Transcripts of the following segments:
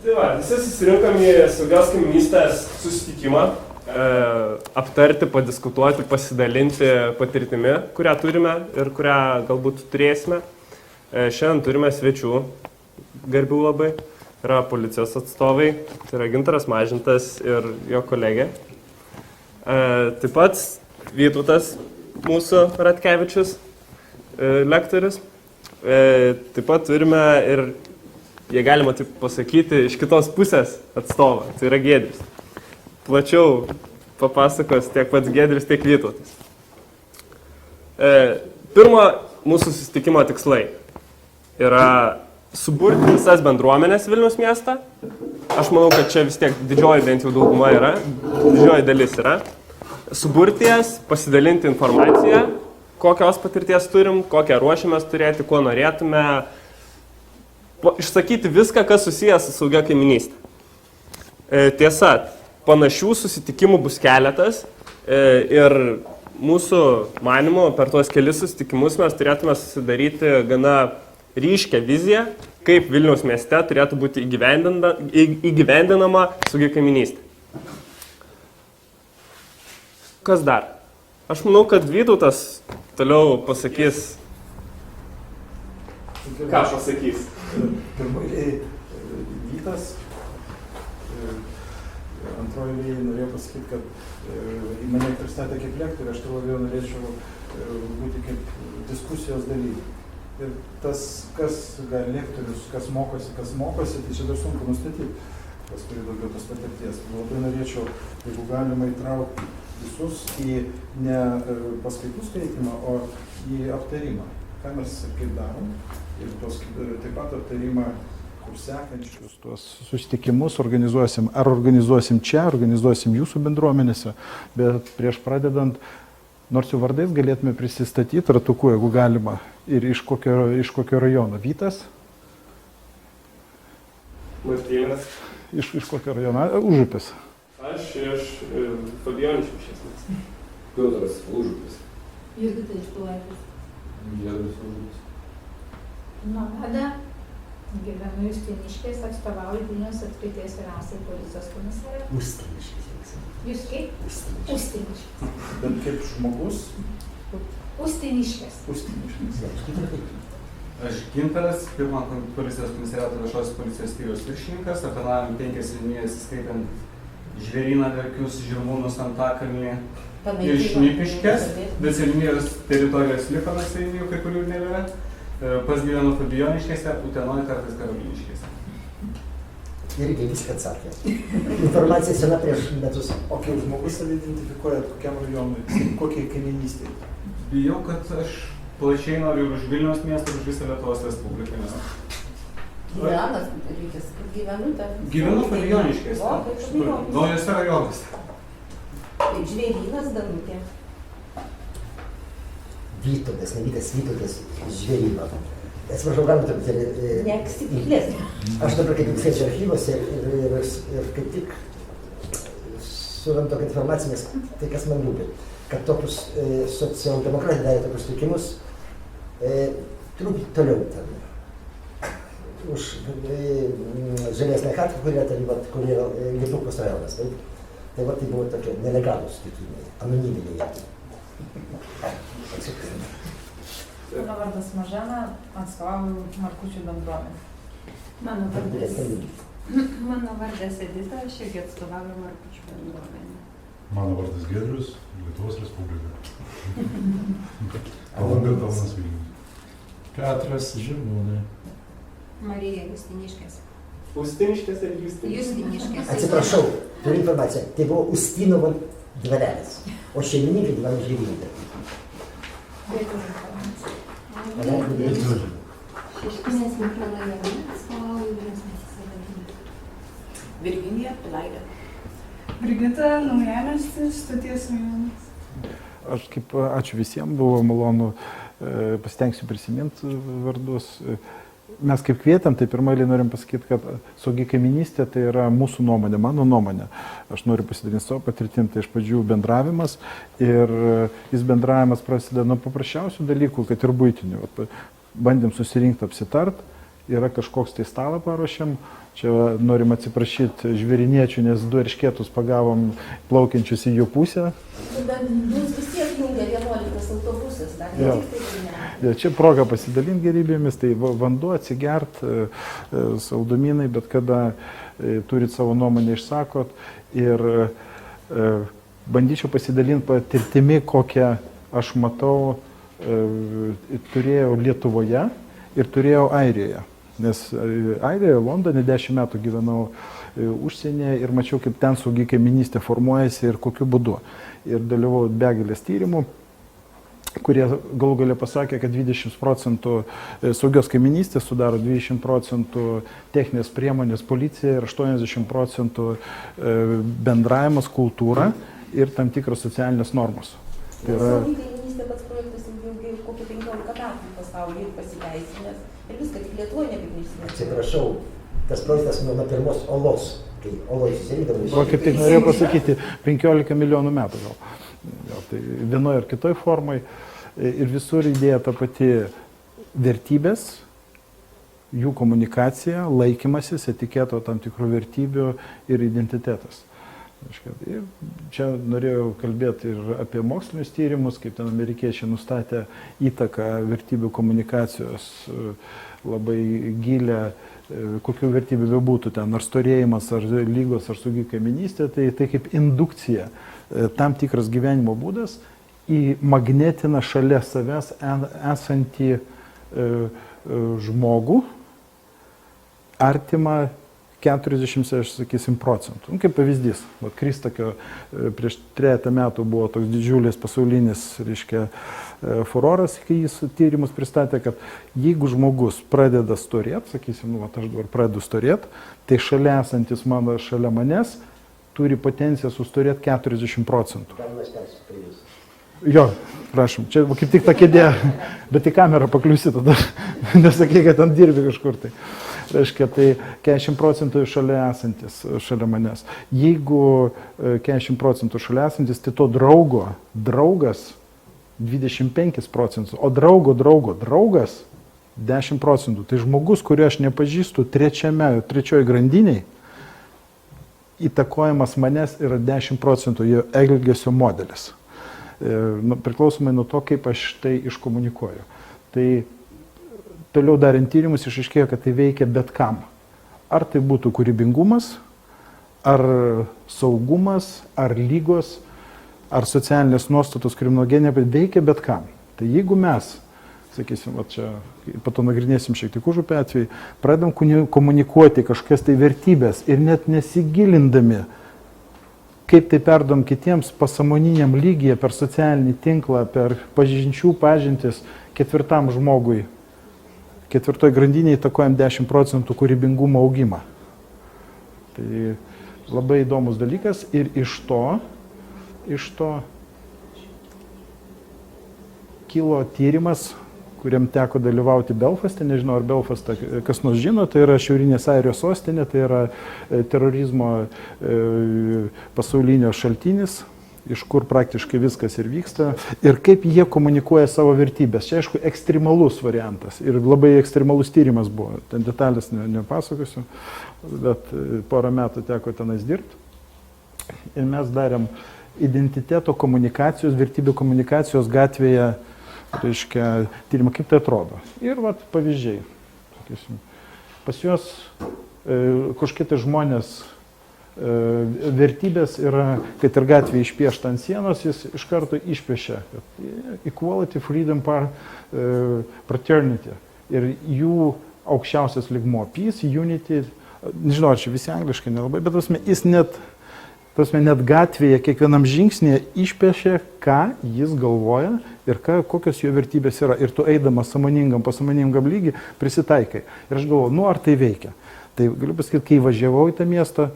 Tai va, visi susirinkam į saugios kaimynystės susitikimą, aptarti, padiskutuoti, pasidalinti patirtimi, kurią turime ir kurią galbūt turėsime. Šiandien turime svečių, garbių labai, yra policijos atstovai, tai yra Gintaras Mažintas ir jo kolegė. Taip pat Vytautas mūsų Ratkevičius, lektorius. Taip pat turime ir, jei galima taip pasakyti, iš kitos pusės atstovą, tai yra Giedrius. Plačiau papasakos tiek pats Giedrius, tiek Vytautas. Pirmo mūsų susitikimo tikslai yra suburti visas bendruomenės Vilniaus miestą. Aš manau, kad čia vis tiek didžioji bent jau dauguma yra, didžioji dalis yra. Suburti jas, pasidalinti informaciją, kokios patirties turim, kokią ruošiamės turėti, ko norėtume. Išsakyti viską, kas susijęs su saugia kaiminystė. Tiesa, panašių susitikimų bus keletas ir mūsų manymu per tuos kelis susitikimus mes turėtume susidaryti gana ryškią viziją, kaip Vilniaus mieste turėtų būti įgyvendinama saugi kaiminystė. Kas dar? Aš manau, kad Vytautas toliau pasakys. Ką pasakys? Pirmoji Vytas, antroji eilėje norėjau pasakyti, kad į mane pristatė kaip lektorių, aš labiau norėčiau būti kaip diskusijos dalyviai. Ir tas, kas gali lektorius, kas mokosi, tai čia dar sunku nustatyti, kas turi daugiau tos patirties. Labai norėčiau, jeigu galima įtraukti visus į ne paskaitų skaitimą, o į aptarimą. Ką mes kaip darom ir taip pat aptarimą, kur sekančius tuos susitikimus organizuosim. Ar organizuosim čia, organizuosim jūsų bendruomenėse, bet prieš pradedant, nors jų vardais galėtume prisistatyti ratuku, jeigu galima, ir iš kokio rajono. Vytas? Martynas. Iš kokio rajono? Užupis. Aš iš Fabijoniškių iš esmės. Piotras Užupis. Jurgita iš Pilaitės. Giedrius Užupis. Nomada. Gyvenu Justiniškės, atstovauju Vilniaus apskrities vyriausiai policijos komisarė. Ustiniškės. Jūs kaip? Ustiniškės. Bet kaip žmogus? Ustiniškės. Ustiniškės. Aš Gintaras, pirmo policijos komisariato viešosios policijos skyriaus viršininkas, aptarnaujam 5 seniūnijas, įskaitant Žvėryną, Verkius, Žirmūnus, Antakalnį ir Šnipiškes, bet seniūnijos teritorijos liko nuo seniūnijų, kai kurių nėra. Pas gyvenu Fabijoniškėse, Utenoje, kartais Karoliniškėse. Irgi viską atsakė. Informacija sena prieš metus. O kaip žmogus save identifikuojat, kokiam rajonui, kokiai kaiminystėje? Bijau, kad aš plačiai noriu ir už Vilniaus miestą, ir už visą Lietuvos Respubliką. Gyvenas, reikės, kur gyvenu, Gyvenu Fabijoniškėse, naujose rajonuose. Taip, Žvėrynas, Danutė. Vytautas, ne Vytas, Vytautas Žvėryno. Atsiprašau, galima truputėlį... Neaksiklės. Aš dabar kaip skaičiu archyvose ir kaip tik surandu tokią informaciją, nes tai kas man rūpi, kad tokius socialdemokratai darė tokius likimus truputį toliau ten. Už žemesnę katkį, kur yra Lietuvos rajonas. Tai va tai buvo tokie nelegalūs sutikimai, anoniminiai. Mano vardas Mažena, atstovauju Markučių bendruomenę. Mano vardas Edita, aš irgi atstovauju Markučių bendruomenę. Mano vardas Giedrius, Lietuvos Respublika. Palanga, Kaunas, Vilnius. Petras, Žirmūnai. Marija Justiniškės. Ustiniškės ir Justiniškės. Atsiprašau, turiu informaciją. Tai buvo Ustinovo dvarelis, o šeimininkai gyveno Žvėryne. Šeškinės mikrorajone atstovauju Vilniaus savivaldybę. Virginija, Pilaitė. Brigita, Naujamiestis, Stoties rajonas. Aš kaip ačiū visiems, buvo malonu, pasitengsiu prisiminti vardus. Mes kaip kvietėm, tai pirmąjį norim pasakyti, kad saugi kaiminystė tai yra mūsų nuomonė, mano nuomonė. Aš noriu pasidalinti savo patirtim, tai iš pradžių bendravimas ir jis bendravimas prasideda nuo paprasčiausių dalykų, kad ir buitinių. Bandėm susirinkti, apsitart yra kažkoks tai stalą paruošiam. Čia norim atsiprašyti žvėriniečių, nes 2 eršketus pagavom plaukiančius į jų pusę. Bet jūs vis tiek jungia 11 autobusas, dar ne Jo. tik tai ne. Ja, čia proga pasidalinti gerybėmis, tai vanduo, atsigert, saldumynai, bet kada turit savo nuomonę išsakot. Ir bandyčiau pasidalinti patirtimi, kokią aš matau, turėjau Lietuvoje ir turėjau Airijoje. Nes Airijoje, Londone 10 metų gyvenau užsienyje ir mačiau, kaip ten saugi kaiminystė formuojasi ir kokiu būdu. Ir dalyvau begalės tyrimų, kurie galų galia pasakė, kad 20% saugios kaiminystės sudaro 20% techninės priemonės policija ir 80% bendravimas, kultūra ir tam tikros socialinės normos. Tai yra... Saugi kaiminystė pats projektas jau kokį 15 metų pasaulyje ir pasiteisinęs. Ir viską tik Lietuvoje nekaip neišsineša. Atsiprašau, tas projektas nuo pirmos olos, kai oloj susirydavo. O kaip tik norėjau pasakyti, 15 milijonų metų gal. Jo, tai vienoje ar kitoje formoje. Ir visur idėja ta pati vertybės, jų komunikacija, laikymasis, etiketo tam tikrų vertybių ir identitetas. Ir čia norėjau kalbėti ir apie mokslinius tyrimus, kaip ten amerikiečiai nustatė įtaką vertybių komunikacijos labai gilę, kokių vertybių bebūtų ten, ar storėjimas, ar lygos, ar saugi kaiminystė, tai kaip indukcija, tam tikras gyvenimo būdas įmagnetina šalia savęs esantį žmogų, artimą 40, sakysim, procentų. Kaip pavyzdys, Kristakio prieš 3 metų buvo toks didžiulis pasaulinis, reiškia, furoras, kai jis tyrimus pristatė, kad jeigu žmogus pradeda storėti, sakysim, aš dabar pradedu storėti, tai šalia esantis šalia manęs turi potenciją sustorėti 40%. Jo, prašom, čia kaip tik ta kėdė, bet į kamerą pakliusi tada, nesakai, kad ten dirbi kažkur tai. Reiškia, tai 40% šalia esantis, šalia manęs. Jeigu 40% šalia esantis, tai to draugas 25%, o draugas 10%. Tai žmogus, kurį aš nepažįstu trečioje grandiniai, įtakojamas manęs yra 10% jo elgesio modelis. Priklausomai nuo to, kaip aš tai iškomunikuoju. Tai toliau darant tyrimus išaiškėjo, kad tai veikia bet kam. Ar tai būtų kūrybingumas, ar saugumas, ar lygos, ar socialinės nuostatos kriminogenė, bet veikia bet kam. Tai jeigu mes, sakysim, čia po to nagrinėsim šiek tiek Užupio atvejį, pradedam komunikuoti kažkokias tai vertybės ir net nesigilindami, kaip tai perdom kitiems pasąmoniniam lygyje per socialinį tinklą, per pažintis 4 žmogui, 4 grandinėje įtakojam 10% kūrybingumo augimą. Tai labai įdomus dalykas ir iš to kilo tyrimas, kuriam teko dalyvauti Belfaste, nežinau ar Belfastą kas nors žino, tai yra Šiaurinės Airijos sostinė, tai yra terorizmo pasaulinio šaltinis, iš kur praktiškai viskas ir vyksta, ir kaip jie komunikuoja savo vertybės. Čia, aišku, ekstremalus variantas ir labai ekstremalus tyrimas buvo. Ten detalės nepasakosiu, bet porą metų teko tenais dirbti. Ir mes darėm identiteto komunikacijos, vertybių komunikacijos gatvėje, reiškia, tyrimą, kaip tai atrodo. Ir pavyzdžiai. Sakysim, pas juos kažkokie tai žmonės vertybės yra, kad ir gatvėje išpiešta ant sienos, jis iš karto išpiešia equality, freedom, fraternity. Ir jų aukščiausias lygmuo, peace, unity, nežinau, ar čia visi angliškai nelabai, bet jis net gatvėje kiekvienam žingsnėje išpiešia, ką jis galvoja ir kokios jo vertybės yra. Ir tu eidamas pasąmoningam lygį prisitaikai. Ir aš galvoju, ar tai veikia. Tai galiu pasakyti, kai važiavau į tą miestą,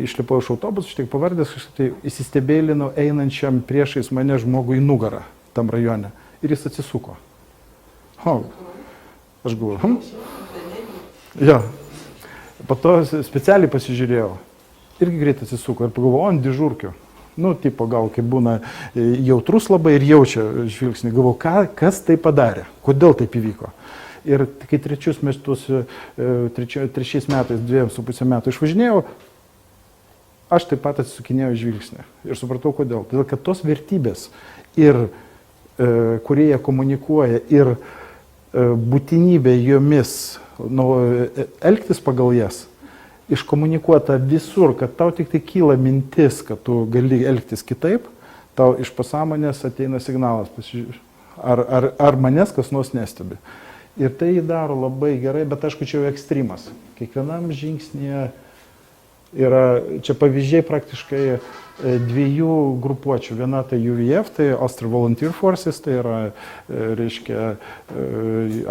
išlipau iš autobusų, štai pavardės, tai įsistebėlinau einančiam priešais mane žmogui į nugarą tam rajone. Ir jis atsisuko. Aš galvoju, Jo. Po to specialiai pasižiūrėjau. Irgi greit atsisuko ir pagalvojau, ant dižurkių. Tipo gal kaip būna jautrus labai ir jaučia žvilgsnį. Galvojau, kas tai padarė, kodėl taip įvyko. Ir kai trečiais metais 2,5 metų išvažinėjau, aš taip pat atsisukinėjau žvilgsnį. Ir supratau, kodėl. Todėl, kad tos vertybės ir kurie jie komunikuoja ir būtinybė jomis elgtis pagal jas, iškomunikuota visur, kad tau tik tai kyla mintis, kad tu gali elgtis kitaip, tau iš pasąmonės ateina signalas, ar manęs kas nors nestebi. Ir tai jį daro labai gerai, bet aišku, čia jau ekstremas. Kiekvienam žingsnėje yra, čia pavyzdžiai praktiškai dviejų grupuočių. Viena tai UVF, tai Austrian Volunteer Forces, tai yra, reiškia,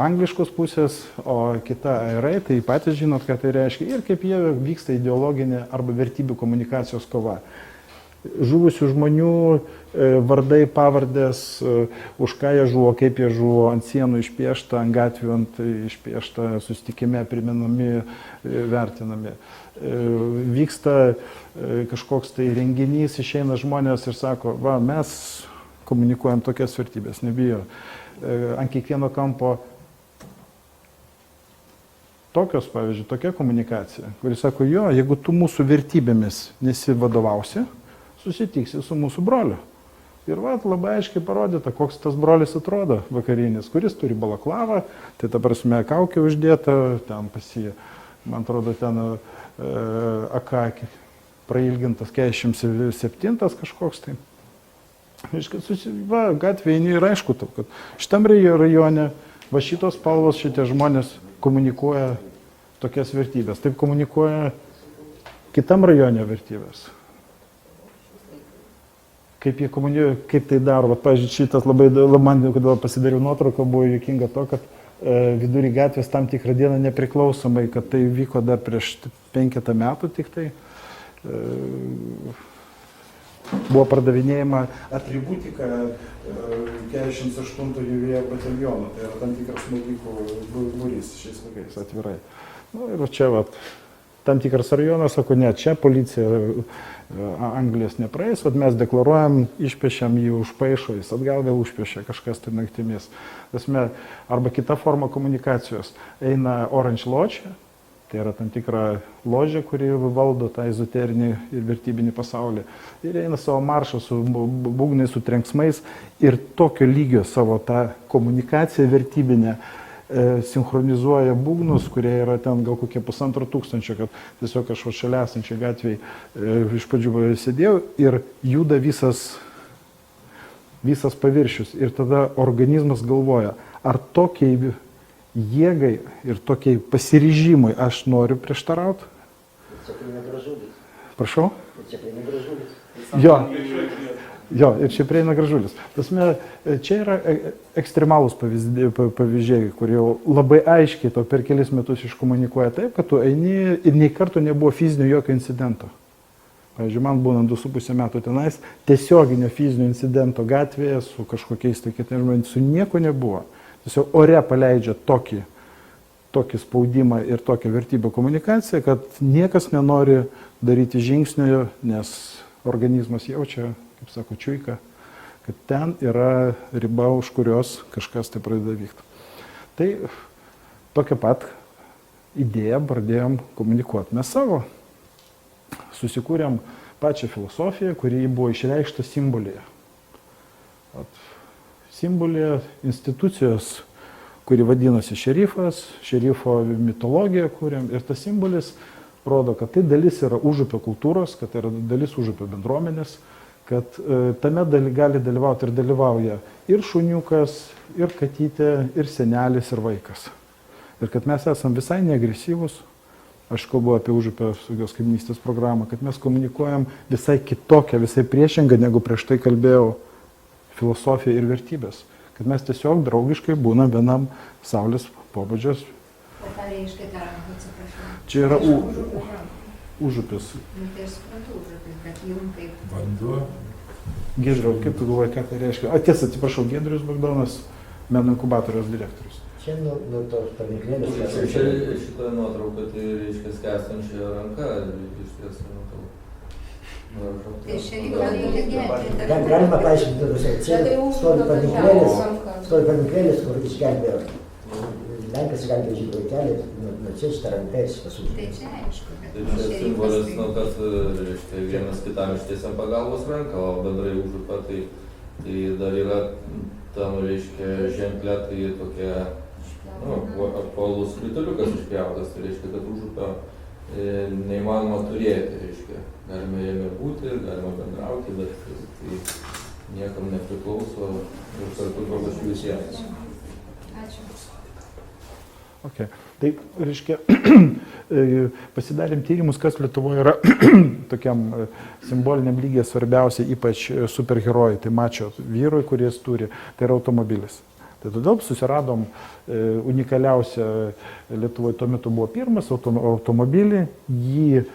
angliškos pusės, o kita IRA, tai patys žinot, ką tai reiškia ir kaip jie vyksta ideologinė arba vertybių komunikacijos kova. Žuvusių žmonių vardai, pavardės, už ką jie žuvo, kaip jie žuvo, ant sienų išpiešta, ant gatvių išpiešta, susitikime priminami, vertinami. Vyksta kažkoks tai renginys, išeina žmonės ir sako, va, mes komunikuojam tokias vertybės, nebijo. Ant kiekvieno kampo tokios, pavyzdžiui, tokia komunikacija, kuris sako, jo, jeigu tu mūsų vertybėmis nesivadovausi, susitiksi su mūsų broliu. Ir va, labai aiškiai parodyta, koks tas brolis atrodo vakarinis, kuris turi balaklavą, tai ta prasme kaukė uždėta, ten pasie, man atrodo, ten AK prailgintas 47 kažkoks tai. Va, gatvėje ir aišku, kad šitam rajone, va šitos spalvos, šitie žmonės komunikuoja tokias vertybės. Taip komunikuoja kitam rajone vertybės. Kaip jie komunikuoja, kaip tai daro. Vat, pavyzdžiui, šitas labai, man, kodėl pasidariau nuotrauką, buvo juokinga to, kad vidury gatvės tam tikrą dieną nepriklausomai, kad tai vyko dar prieš 5 metų tik tai, buvo pardavinėjama atributika 48 UVF bataliono, tai yra tam tikras smogikų būrys šiais laikais atvirai. Nu, ir čia vat, tam tikras rajonas, sako, ne, čia policija Anglijos nepraeis, vat mes deklaruojam, išpešiam jį užpaišo, jis atgal vėl užpešia kažkas tai naktimis. Tasme, arba kita forma komunikacijos. Eina Orange Lodge, tai yra tam tikra ložė, kuri valdo tą ezoterinį ir vertybinį pasaulį. Ir eina savo maršą su būgnais, su trenksmais ir tokio lygio savo tą komunikaciją vertybinę sinchronizuoja būgnus, kurie yra ten gal kokie 1500, kad tiesiog aš šalia esančiai gatviai iš pradžių sėdėjau ir juda visas paviršius. Ir tada organizmas galvoja, ar tokiai jėgai ir tokiai pasiryžimui aš noriu prieštarauti? Čia prieina Gražulis. Prašau? Čia prieina Gražulis. Jo, ir čia prieina Gražulis. Tasme, čia yra ekstremalūs pavyzdžiai, kurie labai aiškiai to per kelis metus iškomunikuoja taip, kad tu eini ir nei karto nebuvo fizinio jokio incidento. Pavyzdžiui, man būnant 2,5 metų tenais, tiesioginio fizinio incidento gatvėje su kažkokiais tai kitais žmonėmis, su nieko nebuvo. Tiesiog ore paleidžia tokį spaudimą ir tokią vertybę komunikaciją, kad niekas nenori daryti žingsnio, nes organizmas jaučia, kaip sako, čiuika, kad ten yra riba, už kurios kažkas tai pradeda vykti. Tai tokią pat idėją pradėjom komunikuoti. Mes savo susikūrėm pačią filosofiją, kuri buvo išreikšta simbolyje. Simbolyje institucijos, kuri vadinosi šerifas, šerifo mitologiją kūrėm ir tas simbolis rodo, kad tai dalis yra užupio kultūros, kad tai yra dalis užupio bendruomenės, kad tame gali dalyvauti ir dalyvauja ir šuniukas, ir katytė, ir senelis, ir vaikas. Ir kad mes esam visai neagresyvus, aš kalbu apie užupio saugios kaimynystės programą, kad mes komunikuojam visai kitokią, visai priešingą, negu prieš tai kalbėjau, filosofiją ir vertybės. Kad mes tiesiog draugiškai būnam vienam saulės pobūdžios. O ką reiškia garantų, atsiprašau? Čia yra užupis. Nu, tai aš suprantu užupis, bet jum kaip... Vanduo. Giedriau, kaip tu galvoji, ką tai reiškia? Tiesa, atsiprašau, Giedrius Bagdonas, meno inkubatoriaus direktorius. Čia nuo to paminklėlės. Čia šitoje nuotraukoje tai reiškia skęstančia ranka iš tiesų. Tai šerifo reikia gelbėti. Galima paaiškinti, čia stovi paminklėlis, kur išgelbėjo Lenkas gali važyti vaikelį, nuo čia šitą ranką ir šitą Tai sūdį. čia aišku, bet Tai čia šerifas simbolis, tai- nu, kad, reiškia, vienas kitam ištiesiam pagalbos ranką, o bendrai užupę, tai dar yra tam, reiškia, ženklė, tai tokia, nu, apvalus krituliukas išpjautas, tai reiškia, kad užupę neįmanoma turėti, reiškia. Galime jame būti, galima bendrauti, bet tai niekam nepriklauso ir kartu panašių visiems. Ačiū. Okay. Tai, reiškia, pasidarėm tyrimus, kas Lietuvoje yra tokiam simboliniam lygiai svarbiausia, ypač superherojai. Tai mačio vyrui, kuris turi, tai yra automobilis. Tai todėl susiradom unikaliausią Lietuvoje, tuo metu buvo pirmas automobilį, jį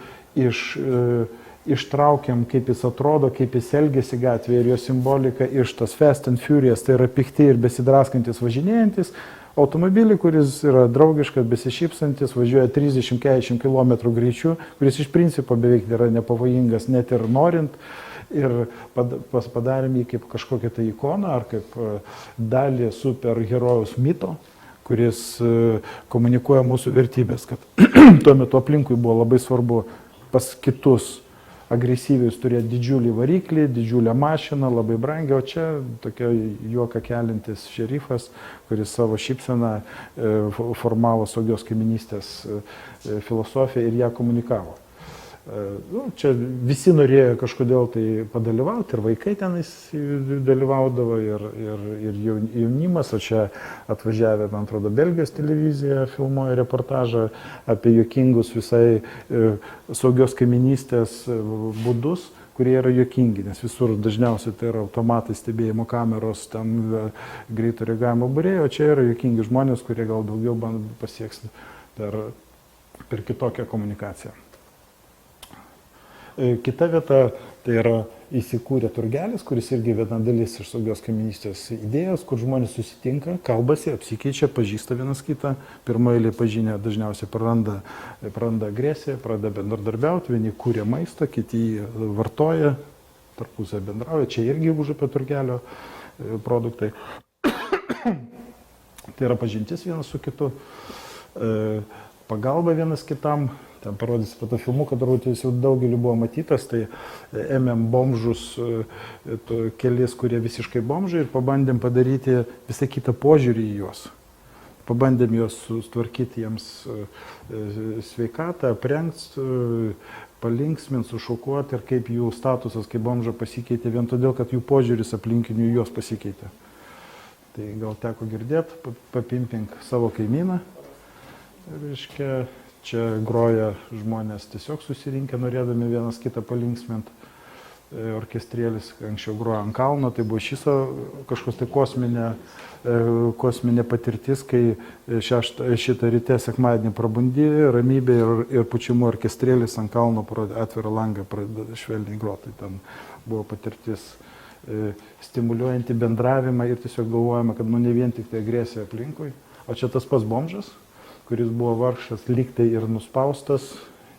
ištraukiam, kaip jis atrodo, kaip jis elgėsi gatvėje ir jo simbolika iš tas Fast and Furious, tai yra pikti ir besidraskantis važinėjantis automobilį, kuris yra draugiškas, besišypsantis, važiuoja 30-40 km greičiu, kuris iš principo beveik yra nepavojingas net ir norint. Ir padarėm jį kaip kažkokią tai ikoną ar kaip dalį superherojaus mito, kuris komunikuoja mūsų vertybės, kad tuo metu aplinkui buvo labai svarbu pas kitus agresyvius turėti didžiulį variklį, didžiulę mašiną, labai brangią, o čia tokia juoką kelintis šerifas, kuris savo šypseną formavo saugios kaiminystės filosofiją ir ją komunikavo. Čia visi norėjo kažkodėl tai padalyvauti, ir vaikai tenais dalyvaudavo, ir jaunimas, o čia atvažiavę, man atrodo, Belgijos televizija filmuoja reportažą apie juokingus visai saugios kaiminystės būdus, kurie yra juokingi, nes visur dažniausiai tai yra automatai, stebėjimo kameros, ten greito reagavimo būrėjai, o čia yra juokingi žmonės, kurie gal daugiau pasieks per kitokią komunikaciją. Kita vieta tai yra įsikūrė turgelis, kuris irgi viena dalis iš saugios kaiminystės idėjos, kur žmonės susitinka, kalbasi, apsikeičia, pažįsta vienas kitą. Pirmoje eilėje pažinę dažniausiai praranda agresiją, pradeda bendradarbiauti, vieni kūrė maistą, kiti jį vartoja, tarpusavy bendrauja. Čia irgi užupio turgelio produktai. Tai yra pažintis vienas su kitu, pagalba vienas kitam. Ten parodysiu po to filmu, kad turbūt jis jau daugelį buvo matytas, tai ėmėm bomžus, kelis, kurie visiškai bomžai, ir pabandėm padaryti visą kitą požiūrį į juos. Pabandėm juos sutvarkyti jiems sveikatą, aprengti, palinksminti, sušokuoti ir kaip jų statusas kaip bomžo pasikeitė vien todėl, kad jų požiūris aplinkinių juos pasikeitė. Tai gal teko girdėti, papimpink savo kaimyną. Reiškia, čia groja žmonės tiesiog susirinkę, norėdami vienas kitą palinksminti. Orkestrėlis anksčiau grojo ant kalno, tai buvo šiso kažkoks tai kosminė patirtis, kai šitą ryte sekmadienį prabundi, ramybė ir pučiamų orkestrėlis ant kalno atvirą langą pradeda švelniai groti. Ten buvo patirtis stimuliuojanti bendravimą ir tiesiog galvojame, kad ne vien tik tai agresija aplinkui, o čia tas pats bomžas, kuris buvo vargšas, lygtai ir nuspaustas,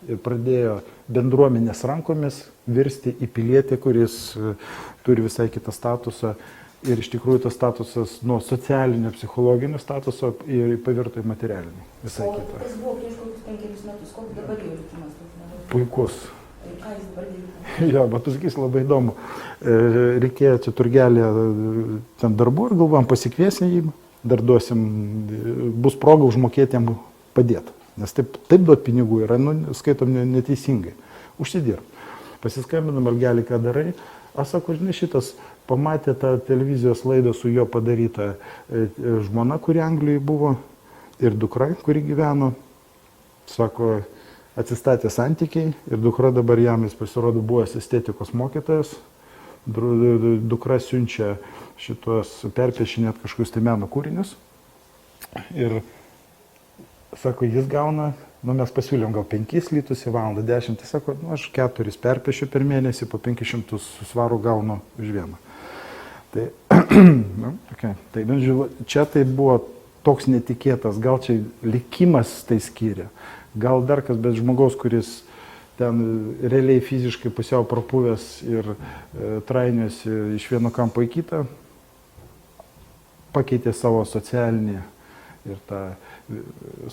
ir pradėjo bendruomenės rankomis virsti į pilietį, kuris turi visai kitą statusą. Ir iš tikrųjų tas statusas nuo socialinio, psichologinio statuso ir pavirto į materialinį. Visai kitą. O tas buvo prieš kokius 5 metus, koks dabar jo likimas? Puikus. Ką jis dabar veikia? Jo, bet tu sakys, labai įdomu. Reikėjo čia turgelė ten darbų ir galvom pasikviesim jį. Dar duosim, bus proga užmokėti jam padėti. Nes taip duot pinigų yra, skaitom neteisingai. Užsidirb. Pasiskambinam, Algelį, ką darai. Sako, žinai, šitas pamatė tą televizijos laidą su jo padaryta žmona, kuri Anglijoje buvo, ir dukra, kuri gyveno. Sako, atsistatė santykiai ir dukra dabar jam, jis pasirodo, buvęs estetikos mokytojas. Dukra siunčia šitos perpiešinėt kažkokius tai meno kūrinius. Ir sako, jis gauna, mes pasiūlėm gal 5 litus į valandą, 10, tai sako, aš 4 perpiešiu per mėnesį, po 500 svarų gaunu už vieną. Tai, tai čia tai buvo toks netikėtas, gal čia likimas tai skyrė, gal dar kas, bet žmogaus, kuris ten realiai fiziškai pusiau prapuvęs ir trainiuosi iš vieno kampo į kitą, pakeitė savo socialinį ir tą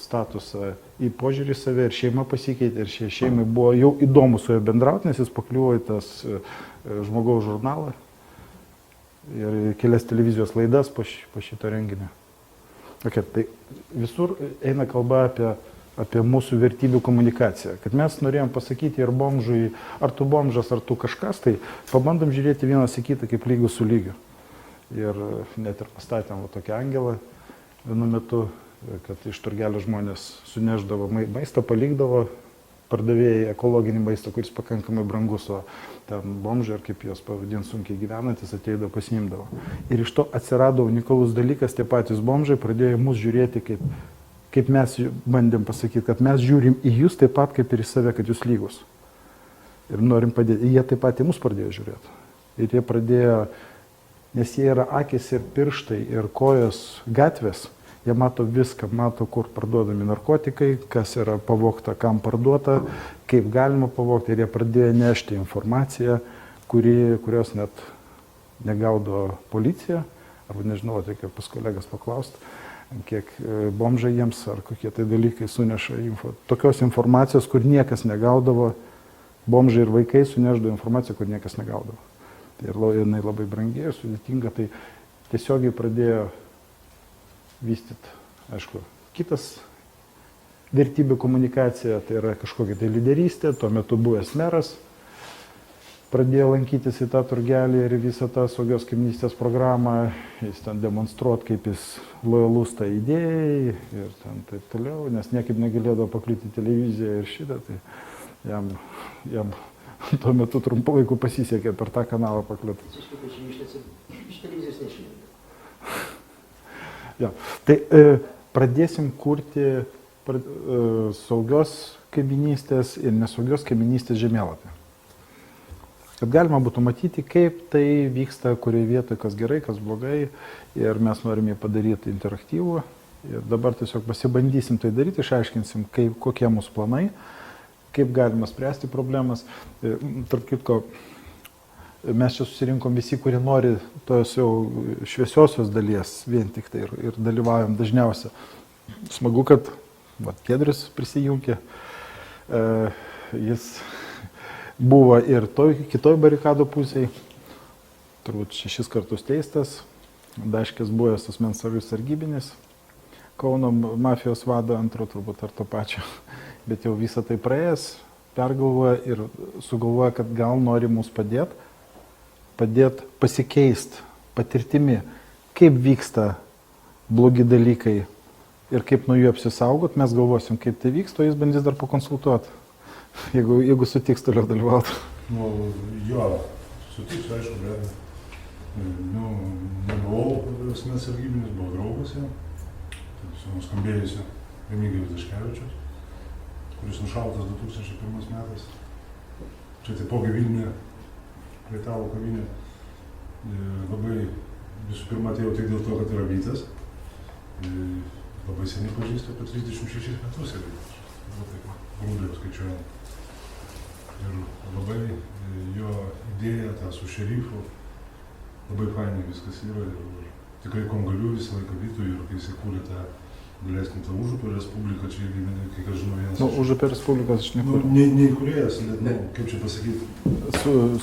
statusą, į požiūrį į save, ir šeima pasikeitė, ir šeimai buvo jau įdomu su juo bendrauti, nes jis pakliuvo į tas žmogaus žurnalą ir kelias televizijos laidas po šito renginio. Okay, tai visur eina kalba apie mūsų vertybių komunikaciją, kad mes norėjom pasakyti ir bomžui, ar tu bomžas, ar tu kažkas, tai pabandom žiūrėti vienas į kitą kaip lygus su lygiu. Ir net ir pastatėm tokią angelą vienu metu, kad iš turgelio žmonės suneždavo maistą, palikdavo pardavėjai ekologinį maistą, kuris pakankamai brangus, o ten bomžai, ar kaip jos pavadint, sunkiai gyvenantis, ateidavo, pasiimdavo. Ir iš to atsirado unikalus dalykas, tie patys bomžai pradėjo mus žiūrėti, kaip mes bandėm pasakyti, kad mes žiūrim į jūs taip pat kaip ir į save, kad jūs lygus. Ir norim padėti. Jie taip pat į mus pradėjo žiūrėti. Ir jie pradėjo, nes jie yra akis ir pirštai ir kojos gatvės, jie mato viską, mato, kur parduodami narkotikai, kas yra pavogta, kam parduota, kaip galima pavogti. Ir jie pradėjo nešti informaciją, kurios net negaudo policija, arba nežinau, reikia pas kolegas paklausti, kiek bomžai jiems ar kokie tai dalykai suneša tokios informacijos, kur niekas negaudavo, bomžai ir vaikai suneždavo informaciją, kur niekas negaudavo. Ir jinai labai brangi ir sudėtinga, tai tiesiogiai pradėjo vystyti, aišku, kitas vertybių komunikacija, tai yra kažkokia tai lyderystė, tuo metu buvęs meras pradėjo lankytis į tą turgelį ir visą tą saugios kaimynystės programą, jis ten demonstruot, kaip jis lojalus tą idėjai ir ten taip toliau, nes niekaip negalėdavo pakliūti į televiziją ir šitą, tai jam tuo metu trumpu laiku pasisekė per tą kanalą pakliūti. Iš televizijos neišlenda. Ja, tai pradėsim kurti saugios kaiminystės ir nesaugios kaiminystės žemėlapį. Kad galima būtų matyti, kaip tai vyksta, kurioje vietoje, kas gerai, kas blogai, ir mes norime padaryti interaktyvų. Ir dabar tiesiog pasibandysim tai daryti, išaiškinsim, kokie mūsų planai, kaip galima spręsti problemas. Tarp kitko, mes čia susirinkom visi, kurie nori tos jau šviesiosios dalies vien tik tai ir dalyvaujam dažniausia. Smagu, kad Giedrius prisijungė. Jis buvo ir kitoj barikado pusėje, turbūt 6 kartus teistas, Daškės buvęs asmens sargybinis, Kauno mafijos vado antro turbūt ar to pačio, bet jau visą tai praėjęs, pergalvoja ir sugalvoja, kad gal nori mums padėti pasikeisti patirtimi, kaip vyksta blogi dalykai ir kaip nuo jų apsisaugot, mes galvosim, kaip tai vyksta, o jis bandys dar pakonsultuoti. Jeigu sutiks toliau dalyvauti. Nu, jo, sutiks, aišku, bet nebuvau asmens sargybinis, buvau draugas jau. Tai nuskambėjusi Remigijus Daškevičius, kuris nušautas 2001 metais. Čia taipogi Vilniuje, prie tavo kavinė. Labai visų pirma atėjau tik dėl to, kad yra vytas. Labai seniai pažįstu, apie 36 metus ir grubiai skaičiuojant. Ir labai jo idėja, ta su šerifu, labai fainai viskas yra ir tikrai kongaliu visą laiką vytų ir kai jis įkūrė tą, daleiskim, tą Užupio Respubliką, čia irgi, kai aš žinau, vienas... Užupio Respublikos aš nekūrė. Neįkūrėjas, net, kaip čia pasakyti...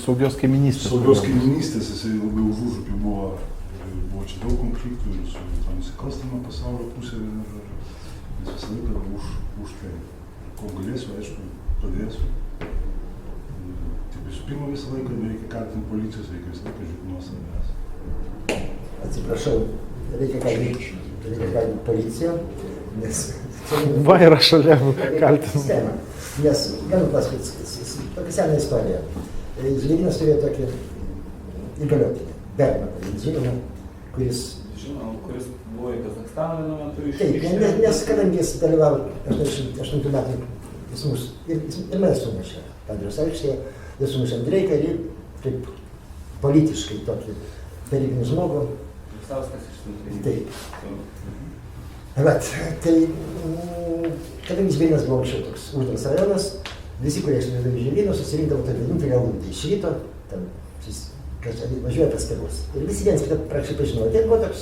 Saugios kaiminystės. Saugios kaiminystės, jisai labai už Užupį buvo čia daug konfliktų ir su nusikalstama pasaulio pusė ir jis visą laiką už tai. Ko galėsiu, aišku, padėsiu. Taip visų pirma visą laiką nereikia kaltinti policijos, reikia visą laiką žiūrėti nuo savęs. Atsiprašau, reikia kaltinti policiją, nes... Va, yra šalia kaltinimų. Nes, galiu pasakyti, tokia sena istorija. Žvėrynas turėjo tokį įgaliotinį, Bergmaną, žinoma, kuris... Žinoma, kuris buvo į Kazakstaną vienu metu iš... Taip, nes kadangi jis dalyvavo 88 metų pas mus ir mane sumušė Padriaus aikštėje, jis sumušė Andreiką ir kaip politiškai tokį tarybinį žmogų. Visauskas iš Taip. Bet, tai, kadangi Žvėrynas buvo anksčiau toks uždaras rajonas, visi, kurie išvažiuodavo į Žvėryną, susirinkdavo tą vienintelę lūdį iš ryto, ten, kas važiuoja pas tėvus. Ir visi vienas kitą praktiškai pažinojo. Tai buvo toks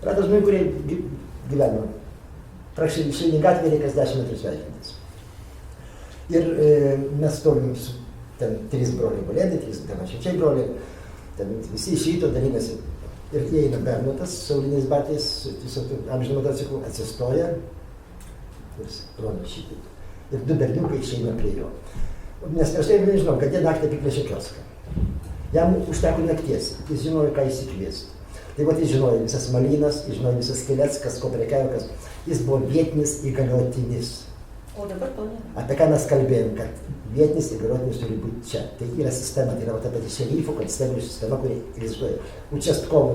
Rado žmonių, kurie gyveno. Praktiškai išeini gatvė, reikia 10 metrų sveikintis. Ir mes stovim su ten 3 broliai Bolėdai, 3 Damašečiai broliai, ten visi iš ryto dalinasi. Ir įeina Bernotas, sauliniais batais, tiesiog amžinų motociklų, atsistoja, broliai šitį. Ir 2 berniukai išeina prie jo. Nes prieš tai nežinau, kad jie naktį apiplėšė kioską. Jam užteko nakties, jis žinojo, ką įsikviesti. Tai vat jis žinojo visas malynas, jis žinojo visas skeletas, kas ko prekiavo, kas. Jis buvo vietinis įgaliotinis. O dabar to nėra. Apie ką mes kalbėjom, kad vietinis įgaliotinis turi būti čia. Tai yra sistema, tai yra ta pati šerifo, konsteblių sistema, kuri egzistuoja. Učestkovų,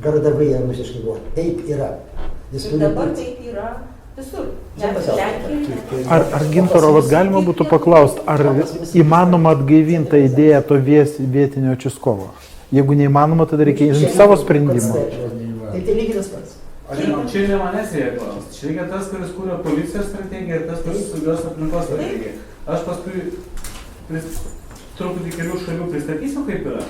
garodavai rusiškai buvo. Taip yra. Jis Ir dabar taip yra visur. Ar Gintaro galima būtų paklausti, ar įmanoma atgaivinti tą idėją to vietinio Českovo? Jeigu neįmanoma, tada reikia imti savo sprendimą. Tai lygiai tas pats. Čia ne manęs reikia klausti. Čia reikia tas, kuris kūrė policijos strategiją ir tas, kuris saugios aplinkos strategiją. Aš paskui truputį kelių šalių pristatysiu, kaip yra.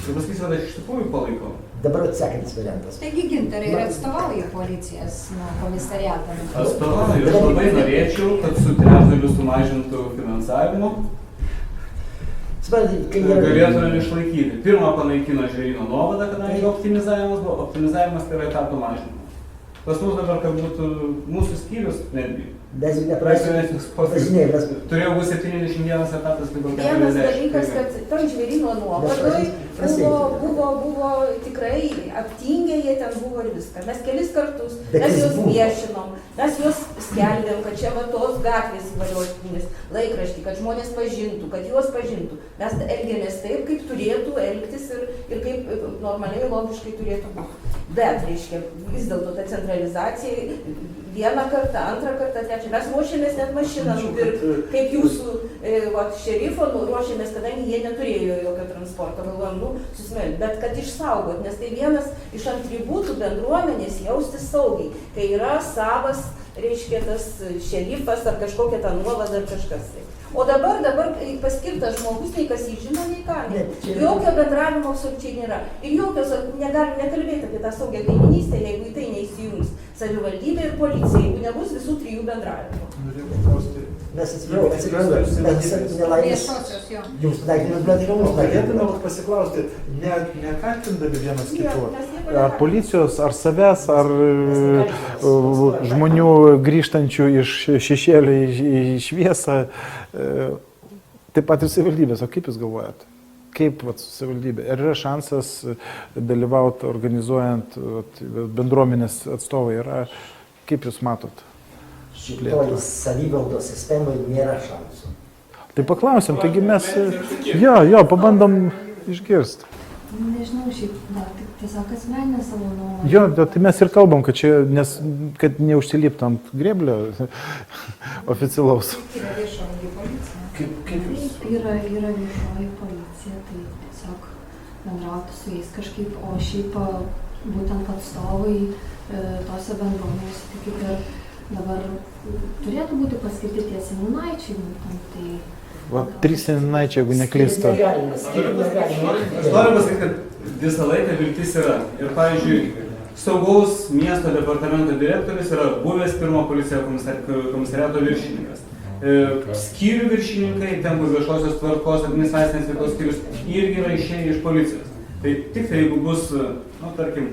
Ir pasakysiu, kad aš iš tikrųjų palaikau. Dabar atsekantis variantas. Taigi Gintarai ir atstovauja policijas komisariatą. Atstovauju. Aš labai norėčiau, kad su trečdaliu sumažintų finansavimo. Galėtume išlaikyti. Pirmą panaikino žvėryno nuovadą, kadangi optimizavimas buvo. Optimizavimas tai yra etato mažinimas. Pas mus dabar, kad būtų mūsų skyrius netgi. Mes jau neprašėme. Turėjo būti 71 etatas, tai buvo 40. Vienas dalykas, kad tam žvėryno nuovadoj buvo tikrai aptingę, jie ten buvo ir viską. Mes kelis kartus, mes juos viešinom, mes juos skelbėm, kad čia va tos gatvės įvaliotinės laikraštį, kad žmonės pažintų, kad juos pažintų. Mes elgėmės taip, kaip turėtų elgtis ir kaip normaliai, logiškai turėtų būti. Bet, reiškia, vis dėlto ta centralizacija vieną kartą, antrą kartą, trečią. Mes ruošėmės net mašiną nupirkti, kaip jūsų šerifo ruošėmės, kadangi jie neturėjo jokio transporto, galvojom, susimelti. Bet kad išsaugot, nes tai vienas iš atributų bendruomenės jaustis saugiai, kai yra savas, reiškia, tas šerifas ar kažkokia ta nuovada ar kažkas. O dabar paskirtas žmogus, nei kas jį žino, nei ką. Jokio bendravimo absoliučiai nėra. Ir jokios, negalim nekalbėti apie tą saugią kaiminystę, jeigu į tai neįsijungs savivaldybė ir policija, jeigu nebus visų 3 bendravimo. Mes atsiprašau, mes nelaimės. Jums taikymas, bet ir mums Galėtume pasiklausti, nekaltindami vienas kitų. Ar policijos, ar savęs, ar žmonių grįžtančių iš šešėlio į šviesą, taip pat ir savivaldybės. O kaip jūs galvojate? Kaip savivaldybė? Ar yra šansas dalyvauti, organizuojant bendruomenės atstovai? Kaip jūs matot? Šitoj savivaldos sistemoje nėra šansų. Tai paklausim, taigi mes, pabandom išgirsti. Nežinau, šiaip, tiesiog asmeninę savo nuomonę. Jo, tai mes ir kalbam, kad neužsilipti ant grėblio oficialaus. Yra viešoji policija. Kaip jūs? Yra viešoji policija, tai tiesiog bendrauti su jais kažkaip, o šiaip būtent atstovai tose bendruomenėse, tai kaip ir dabar turėtų būti paskirti tie seniūnaičiai, būtent tai... 3 seniūnaičiai, jeigu neklystu. Aš noriu pasakyti, kad visą laiką viltis yra. Ir pavyzdžiui, saugaus miesto departamento direktorius yra buvęs pirmo policijos komisariato viršininkas. Skyrių viršininkai, ten kur viešosios tvarkos administracinės veiklos skyrius, irgi yra išėję iš policijos. Tai tik tai jeigu bus, tarkim,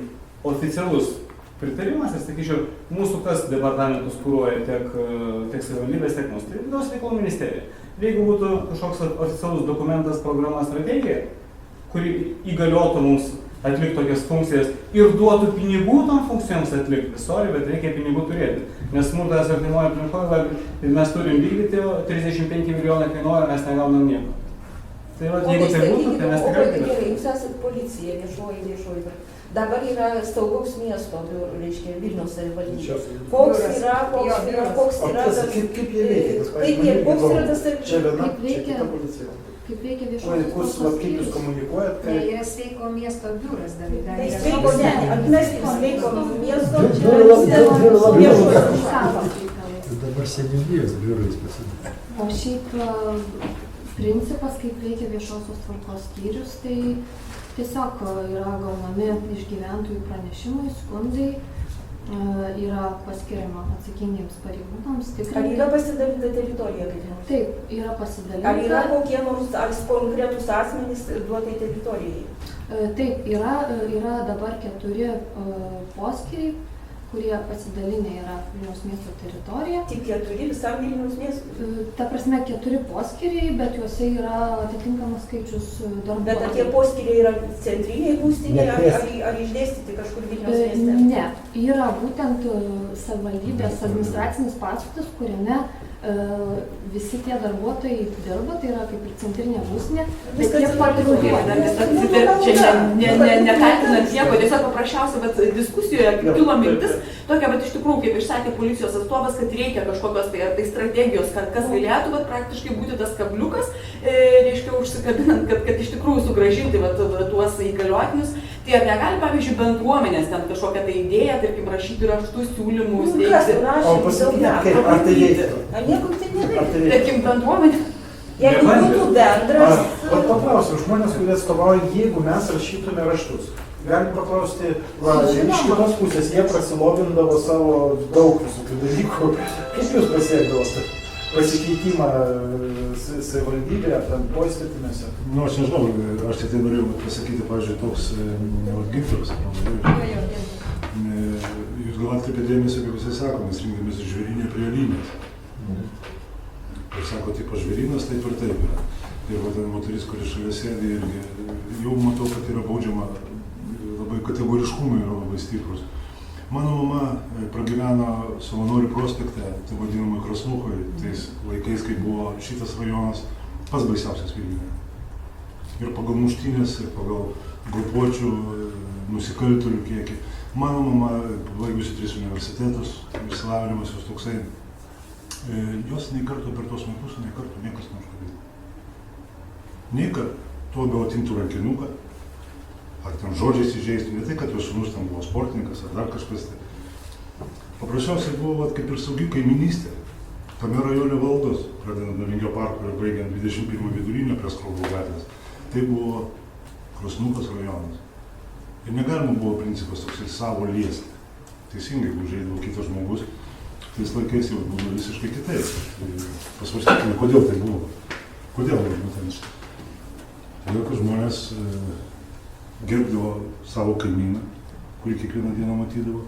oficialus pritarimas, aš sakyčiau, mūsų kas departamentus kuruoja tiek savivaldybės, tiek mūsų, tai vidaus reikalų ministerija. Jeigu būtų kažkoks oficialus dokumentas, programa, strategija, kuri įgaliotų mums atlikti tokias funkcijas ir duotų pinigų tom funkcijoms atlikti, bet reikia pinigų turėti. Nes smurtas artimoje aplinkoje, mes turim vykdyti, 35 milijonai kainuoja, mes negaunam nieko. Tai jeigu tai būtų, tai mes tikrai... Gerai, jūs esat policija, viešoji. Dabar yra saugaus miesto, reiškia, Vilniaus savivaldybė. Koks yra tas... Kaip jie veikia? Koks yra tas... Čia viena, čia kita policija. Kaip veikia viešoji Kaip jūs komunikuojat? Tai yra sveiko miesto biuras dar. Tai sveiko, ne, atmeskim sveiko miesto, Dabar seniūnijos biurais pasidaro. O šiaip principas, kaip veikia viešosios tvarkos skyrius, tai tiesiog yra gaunami iš gyventojų pranešimai, skundai yra paskiriama atsakingiems pareigūnams Ar tikrinti. yra pasidalinta teritorija kaip nors? Taip, yra Ar yra pasidalinta. kokie nors ar konkretūs asmenys duotai teritorijai? Taip, yra dabar 4 poskyriai, kurie pasidalinę yra Vilniaus miesto teritorija. Tik 4 visam Vilniaus miestui? Ta prasme 4 poskyriai, bet juose yra atitinkamas skaičius darbuotojų. Bet ar tie poskyriai yra centriniai būstiniai Ne, ar išdėstyti kažkur Vilniaus mieste? Ne, yra būtent savivaldybės administracinis pastatas, kuriame visi tie darbuotojai dirba, tai yra kaip ir centrinė būstinė, bet jie patruliuoja. Čia nekaltinant nieko, tiesiog paprasčiausia, bet diskusijoje kilo mintis, tokia, bet iš tikrųjų, kaip išsakė policijos atstovas, kad reikia kažkokios tai strategijos, kas galėtų, bet praktiškai būti tas kabliukas, reiškia užsikabinant, kad iš tikrųjų sugrąžinti tuos įgaliotinius. Tai ar negali, pavyzdžiui, bendruomenės ten kažkokią tai idėją, tarkim, rašyti raštus, siūlymus, teikti? O pasakykit, kaip, ar tai veiktų? Ar niekur tai neveikia? Tarkim, bendruomenė. Jeigu būtų bendras... Vat paklausiu, žmonės, kurie atstovauja, jeigu mes rašytume raštus, galim paklausti, iš kitos pusės jie prasilobindavo savo daug visokių dalykų. Kaip jūs pasiekdavote pasikeitimą savivaldybėje, ar ten poįstatymėse? Nu, aš nežinau, aš tik tai norėjau pasakyti, pavyzdžiui, toks Gintaras, jūs gal atkreipėte dėmesį, kaip jisai sako, mes rinkdamės žvėrynę prie linijos. Ir sako, tipo žvėrynas taip ir taip yra. Ir va ten moteris, kuri šalia sėdi, irgi jau matau, kad yra baudžiama, labai kategoriškumai yra labai stiprus. Mano mama pragyveno Savanorių prospekte, tai vadinamai Krasnuhoj, tais laikais, kai buvo šitas rajonas pats baisiausias Vilniuje. Ir pagal muštynės, ir pagal grupuočių nusikaltėlių kiekį. Mano mama, baigusi 3 universitetus, išsilavinimas jos toksai, jos nei karto per tos metus, nei karto niekas neužkabino. Nei karto, tuo labiau atimtų rankinuką, ar ten žodžiais įžeistų, ne tai, kad jos sūnus ten buvo sportininkas ar dar kažkas. Tai. Paprasčiausiai buvo kaip ir saugi kaiminystė. Tame rajone valdos, pradedant nuo Vingio parko ir baigiant 21 vidurinio prie Skrobų gatvės. Tai buvo Krasnukas rajonas. Ir negalima buvo principas toksai savo liesti. Teisingai, jeigu užeidavo kitas žmogus, tais laikais jau buvo visiškai kitaip. Pasvarstykime, kodėl tai buvo. Kodėl būtent? Todėl, kad žmonės gerbdavo savo kaimyną, kurį kiekvieną dieną matydavo,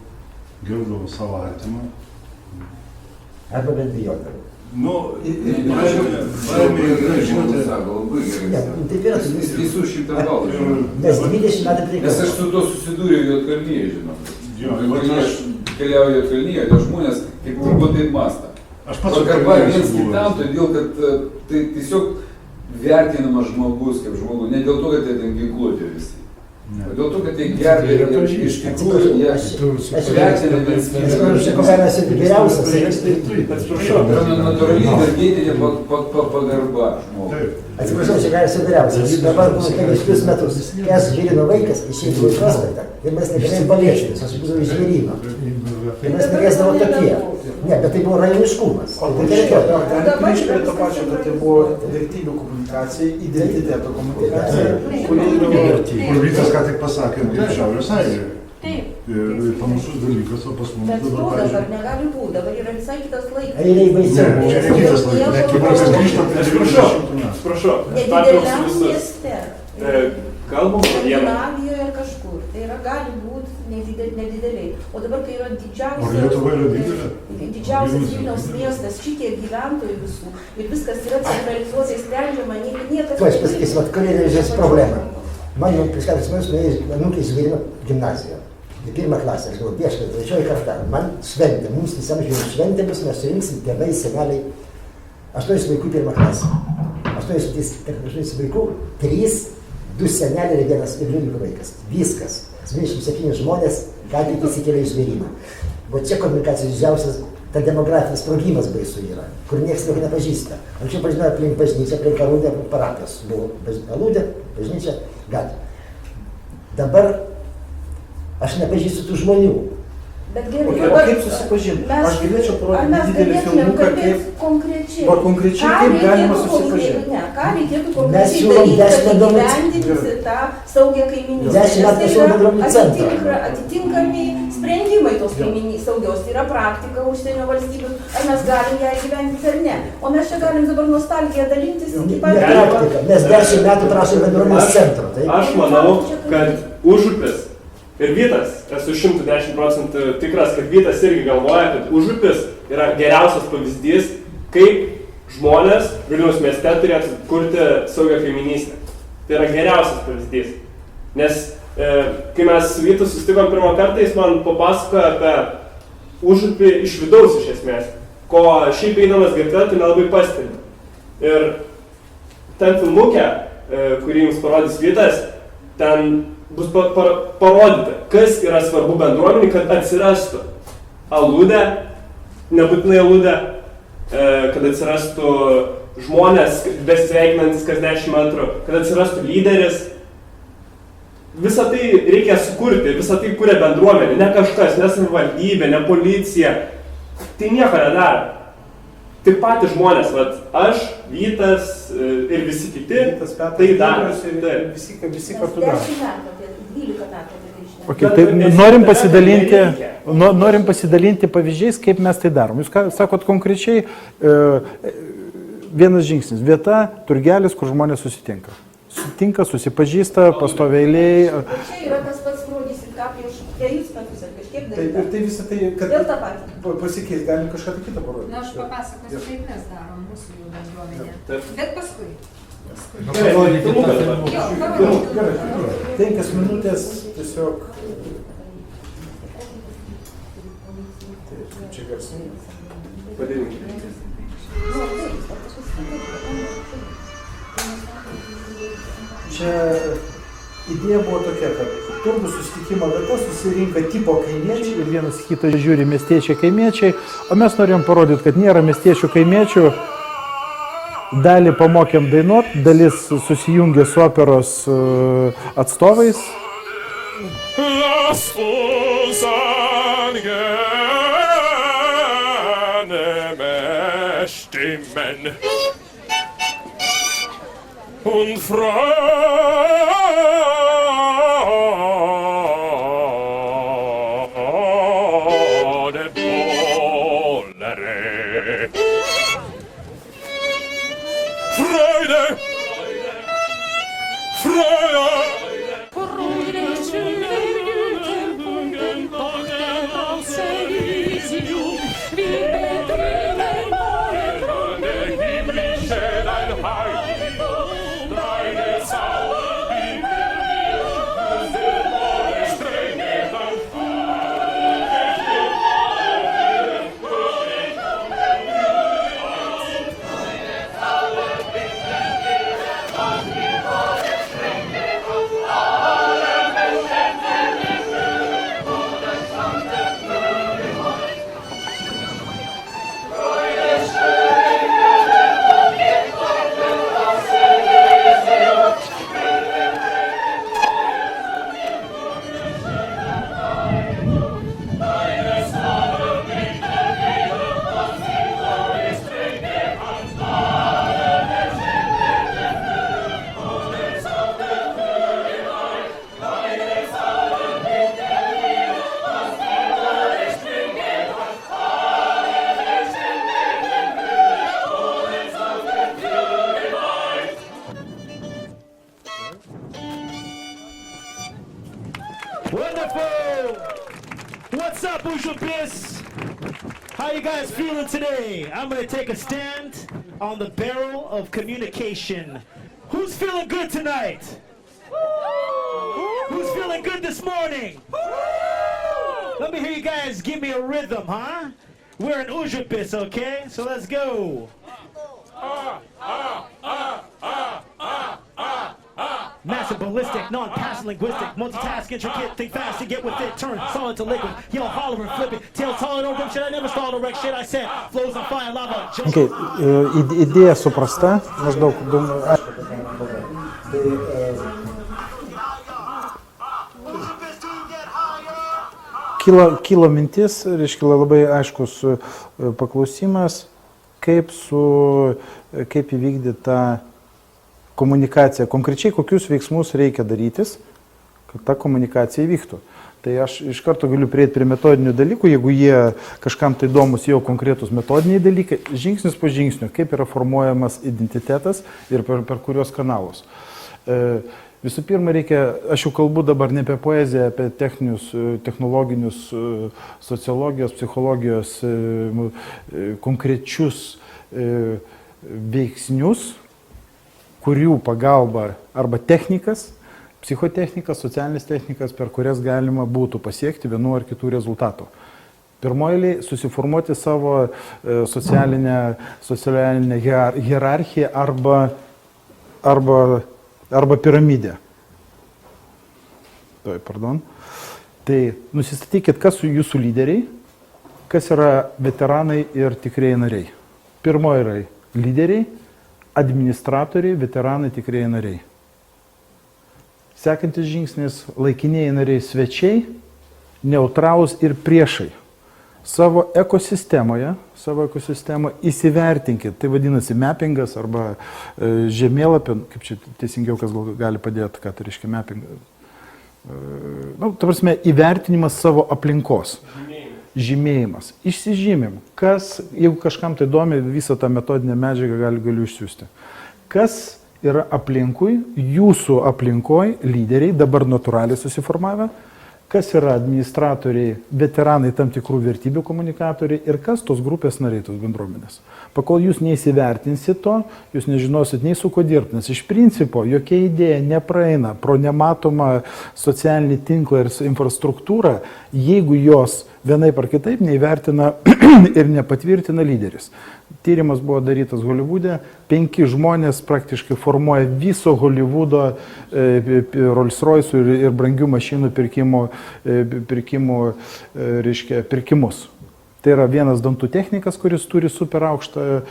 gerbdavo savo artimą. Arba bent bijodavo. Nu, baimė yra, žinote, Taip yra, tai Visų 100 balų. mes 20 metų priekį. Nes aš su to susidūriau Juodkalnyje, žinau. Kai aš keliauju Juodkalnyje, tai žmonės kaip turbūt taip mąsta. Aš pats pagarba viens kitam, todėl kad tai tiesiog vertinamas žmogus kaip žmogus, ne dėl to, kad jie ten ginkluoti visi. Dėl to, kad jie gerbė ir iš tikrųjų jie vertina viens kitą. Aš vyriausias. Natūraliai energetinė pagarba žmogui. Atsiprašau, čia gali esu vyriausias. Dabar buvo 5 metus. Kai aš žvėrino vaikas, išėjau į prospektą ir mes negalėjom palėštis, aš būdavau iš žvėryno. Ir mes negalėsdavo tokie. Ne, bet tai buvo rajoniškumas. O ten grįžti prie to pačio, kad tai buvo vertybių komunikacija, identiteto komunikacija, kur Vytas ką tik pasakė, kaip Šiaurės Airijoje. Taip. Ir panašus dalykas, o pas mums Bet to dabar, dabar negali būti, dabar yra visai kitas laikas. Airiai baisiau. čia yra kitas laikas. Atsiprašau, Nedideliam mieste. kalbam apie vieną. Skandinavijoje ar kažkur. Tai yra gali būti nedideliai. O dabar, kai yra O Lietuva yra didelė? didžiausias Vilniaus miestas, šitie gyventojų visų, ir viskas yra centralizuotai sprendžiama, niekas... Tuo aš pasakysiu, vat kur yra žiūrės problema. Man jau prieš 4 metus nuėjus anūkai Žvėryno gimnaziją. į 1 klasę, aš galvoju, pieškai, 3 kartą. Man šventė, mums visam žiūrėjom šventė bus, mes surinksim tėvai, seneliai. 8 vaikų 1 klasę. 8 vaikų, 3, 2 seneliai ir 1 liudininkų vaikas. Viskas. 27 žmonės, ką tik įsikėlė į Žvėryną. O čia komunikacijos didžiausias, ta demografinis sprogimas baisu yra, kur niekas nieko nepažįsta. Anksčiau pažinojo aplink bažnyčią, aplink Alūdę, parapijos. Buvo Alūdė, bažnyčia, gatvė. Dabar aš nepažįstu tų žmonių. Bet gerai, o kaip susipažinti? Aš galėčiau parodyti didelį filmuką, kaip konkrečiai kaip galima susipažinti. Ką reikėtų konkrečiai daryti, kad įgyvendinti tą saugią kaiminystę. Nes tai yra atitinkami sprendimai tos saugios, yra praktika užsienio valstybių, ar mes galim ją įgyvendinti ar ne. O mes čia galim dabar nostalgiją dalintis. Ne praktika, mes 10 metų prašome bendruomenės centro. Aš manau, kad Užupis ir Vytas, esu 110% tikras, kad Vytas irgi galvoja, kad Užupis yra geriausias pavyzdys, kaip žmonės Vilniaus mieste turėtų kurti saugią kaiminystę. Tai yra geriausias pavyzdys. Nes kai mes su Vytu susitikom pirmą kartą, jis man papasakojo apie Užupį iš vidaus iš esmės, ko šiaip einamas gatve tu nelabai pastebi. Ir ten filmuke, kurį jums parodys Vytas, ten bus parodyti, kas yra svarbu bendruomenį, kad atsirastų aludė, nebūtinai aludė, kad atsirastų žmonės besveikinantis kas 10 metrų, kad atsirastų lyderis. Visą tai reikia sukurti, visą tai kuria bendruomenė, ne kažkas, ne savivaldybė, ne policija. Tai nieko nedaro. Tik patys žmonės, aš, Vytas ir visi kiti, tai daro. Visi kartu daro. 10 metų, 12 metų. Okay, tai norim pasidalinti pavyzdžiais, kaip mes tai darom. Jūs sakot konkrečiai, vienas žingsnis, vieta, turgelis, kur žmonės susitinka. Susitinka, susipažįsta, pastovi eilėj. Čia yra tas pats rodysit, ką prieš 3 metus ar kažkiek daryti. Tai visą tai, kad pasikeis, galim kažką tai kitą parodyti. Na, aš papasakosiu, kaip mes darom mūsų jų bendruomenė. Bet paskui. Gerai, 5 minutės tiesiog. Čia garsai. Padėlinkime. Čia idėja buvo tokia, kad turgų susitikimo vieta susirinka tipo kaimiečiai. Ir vienas kitą žiūri miestiečiai kaimiečiai, o mes norėjom parodyti, kad nėra miestiečių kaimiečių. Dalį pamokėm dainuot, dalis susijungė su operos atstovais. Und Freude bollere. Freude, Freude. Wonderful! What's up, Ujupis? How you guys feeling today? I'm gonna take a stand on the barrel of communication. Who's feeling good tonight? Who's feeling good this morning? Let me hear you guys give me a rhythm, huh? We're in Ujupis, okay? So let's go. Massive ballistic, non-passive linguistic, multitask, intricate, think fast and get with it, turn solid to liquid, yell, holler and flip it, tail taller, no rim shit, I never stalled a wreck shit, I said, flows on fire, lava, jump. Okay, idėja suprasta, maždaug kilo mintis, reiškia labai aiškus paklausimas, kaip įvykdyti tą komunikaciją, konkrečiai kokius veiksmus reikia darytis, kad ta komunikacija įvyktų. Tai aš iš karto galiu prieiti prie metodinių dalykų, jeigu jie kažkam tai įdomus jau konkretus metodiniai dalykai, žingsnis po žingsnio, kaip yra formuojamas identitetas ir per kurios kanalus. Visų pirma, aš jau kalbu dabar ne apie poeziją, apie techninius, technologinius, sociologijos, psichologijos, konkrečius veiksnius, kurių pagalba arba technikas, psichotechnikas, socialinis technikas, per kurias galima būtų pasiekti vienu ar kitų rezultatų. Pirmoji, susiformuoti savo socialinę hierarchiją arba piramidę. Tai nusistatykit, kas jūsų lyderiai, kas yra veteranai ir tikrieji nariai. Pirmoji yra lyderiai, administratoriai, veteranai, tikrieji nariai. Sekantis žingsnis - laikinieji nariai, svečiai, neutralūs ir priešai. Savo ekosistemoje įsivertinkit, tai vadinasi mappingas arba žemėlapio, kaip čia teisingiau kas gali padėti, ką tai reiškia mapping. Ta prasme, įvertinimas savo aplinkos. Žymėjimas. Išsižymim. Kas, jeigu kažkam tai įdomi, visą tą metodinę medžiagą galiu išsiųsti. Kas yra aplinkui, jūsų aplinkoj lyderiai, dabar natūraliai susiformavę, kas yra administratoriai, veteranai tam tikrų vertybių komunikatoriai ir kas tos grupės nariai, tos bendruomenės. Pakol jūs neįsivertinsit to, jūs nežinosit nei su kuo dirbti, nes iš principo jokia idėja nepraeina pro nematomą socialinį tinklą ir infrastruktūrą, jeigu jos vienaip ar kitaip neįvertina ir nepatvirtina lyderis. Tyrimas buvo darytas Holivude, 5 žmonės praktiškai formuoja viso Holivudo Rolls-Royce'ų ir brangių mašinų pirkimus. Tai yra vienas dantų technikas, kuris turi super aukštą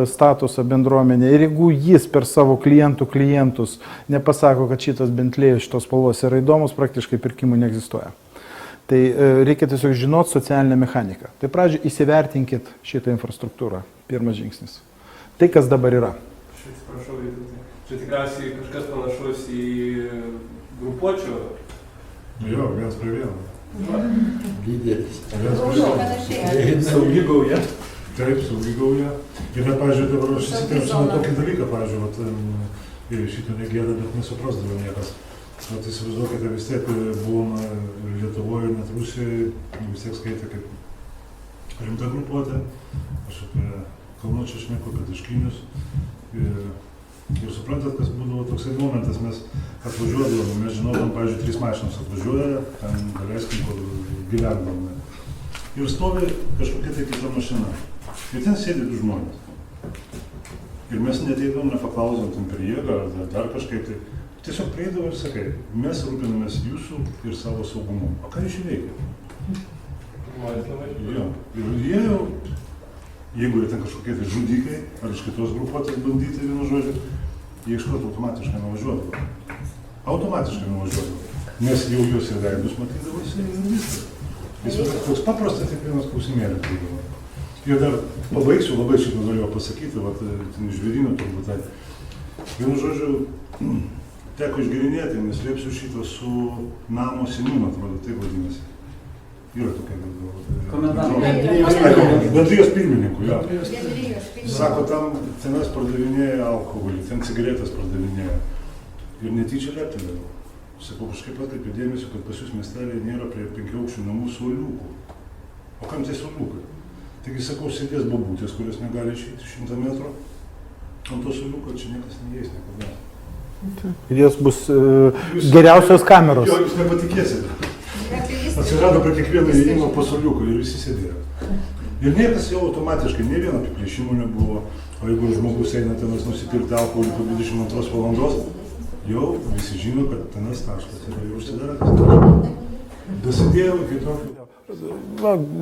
statusą bendruomenė. Ir jeigu jis per savo klientus nepasako, kad šitas Bentley šitos spalvos yra įdomus, praktiškai pirkimų neegzistuoja. Tai reikia tiesiog žinoti socialinę mechaniką. Tai pradžioj įsivertinkit šitą infrastruktūrą. Pirmas žingsnis. Tai, kas dabar yra. Aš atsiprašau, čia tikriausiai kažkas panašus į grupuočių. Jo, vienas prie vieno. Lyderis. Saugi gauja. Taip, saugi gauja. Ir net, pavyzdžiui, dabar aš įsiterpsiu tokį dalyką, pavyzdžiui, šito negėda, bet nesuprasdavo niekas. Įsivaizduokite, vis tiek buvom Lietuvoje, net Rusijoje, vis tiek skaitė kaip rimta grupuotė. Aš apie Kalnučią šneku, apie Taškinius. Ir suprantat, kas būdavo toksai momentas, mes atvažiuodavom, mes žinodom, pavyzdžiui, 3 mašinos atvažiuoja, ten daleiskim, kur gyvendom. Ir stovi kažkokia tai kita mašina. Ir ten sėdi 2 žmonės. Ir mes neteidom, nepaklausėm ten per jėgą ar dar kažkaip tai. Tiesiog prieidavo ir sakai, mes rūpinamės jūsų ir savo saugumu. O ką jūs veikia? Jo. Ir jie jau, jeigu jie ten kažkokie tai žudikai, ar iš kitos grupuotės bandyti vienu žodžiu, jie iš karto automatiškai nuvažiuodavo. Nes jau jūs ir veidus matydavosi ir viskas. Jis toks paprastas tik vienas klausimėlis būdavo. Ir dar pabaigsiu, labai šitą norėjau pasakyti, ten žvėryną turbūt. Vienu žodžiu, teko išgerinėti, neslėpsiu šitą su namo seniūnu, atrodo, taip vadinasi. Yra tokia bendrijos pirmininku, jo. Sako, tenas pardavinėja alkoholį, ten cigaretės pardavinėja. Ir netyčia leptelėjau. Sakau, kažkaip atkreipė dėmesį, kad pas jūs miestelėje nėra prie 5 aukščių namų suoliukų. O kam tie suoliukai? Taigi, sakau, sėdės bobutės, kurios negali išeiti 100 metrų. Ant to suoliuko čia niekas neįeis niekada. Ir jos bus geriausios kameros. Jo, jūs nepatikėsite. Atsirado prie kiekvieno įėjimo po suoliuko ir visi sėdėjo. Ir niekas jau automatiškai, ne vieno apiplėšimo nebuvo. O jeigu žmogus eina tenas nusipirkti alkoholį po 22 valandos, jau visi žino, kad tenas taškas yra jau užsidaręs taškas. Dasidėjau iki tokio.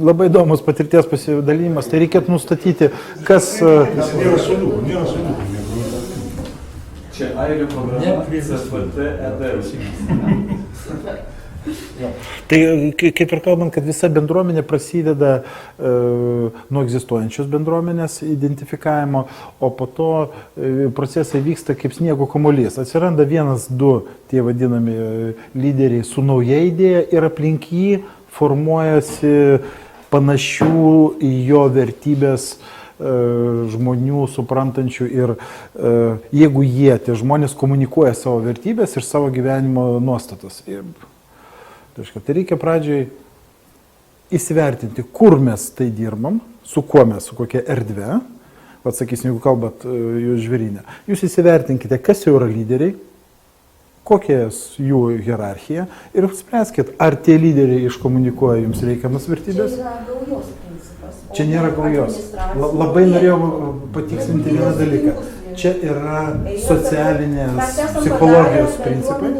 Labai įdomus patirties pasidalinimas, tai reikėtų nustatyti, kas... Nėra suoliukų, nėra suoliukų. Čia airių programa CFT ED. Tai kaip ir kalbant, kad visa bendruomenė prasideda nuo egzistuojančios bendruomenės identifikavimo, o po to procesai vyksta kaip sniego kamuolys. Atsiranda 1-2 tie vadinami lyderiai su nauja idėja ir aplink jį formuojasi panašių į jo vertybės žmonių suprantančių ir jeigu tie žmonės komunikuoja savo vertybės ir savo gyvenimo nuostatas. Tai reikia pradžiai įsivertinti, kur mes tai dirbam, su kuo mes, su kokia erdve. Atsakysim, jeigu kalbat jūs žvėrynę. Jūs įsivertinkite, kas jau yra lyderiai, kokia jų hierarchija ir spręskit, ar tie lyderiai iškomunikuoja jums reikiamas vertybės. Čia yra gaujos principas. Čia nėra gaujos. Labai norėjau patikslinti vieną dalyką. Čia yra socialinės psichologijos principai.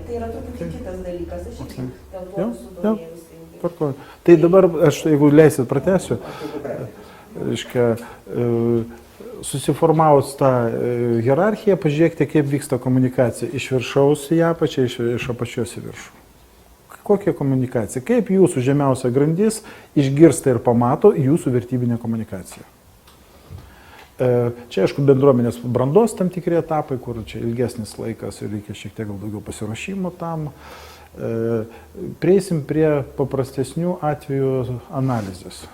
Tai yra truputį kitas dalykas. Aš irgi dėl to sudomėjausi. Tai dabar, aš, jeigu leisit, pratęsiu. Reiškia, susiformavus tą hierarchiją, pažiūrėkite, kaip vyksta komunikacija iš viršaus į apačią, iš apačios į viršų. Kokia komunikacija? Kaip jūsų žemiausia grandis išgirsta ir pamato jūsų vertybinę komunikaciją? Čia, aišku, bendruomenės brandos tam tikri etapai, kur čia ilgesnis laikas ir reikia šiek tiek daugiau pasiruošimo tam. Prieisim prie paprastesnių atvejų analizės.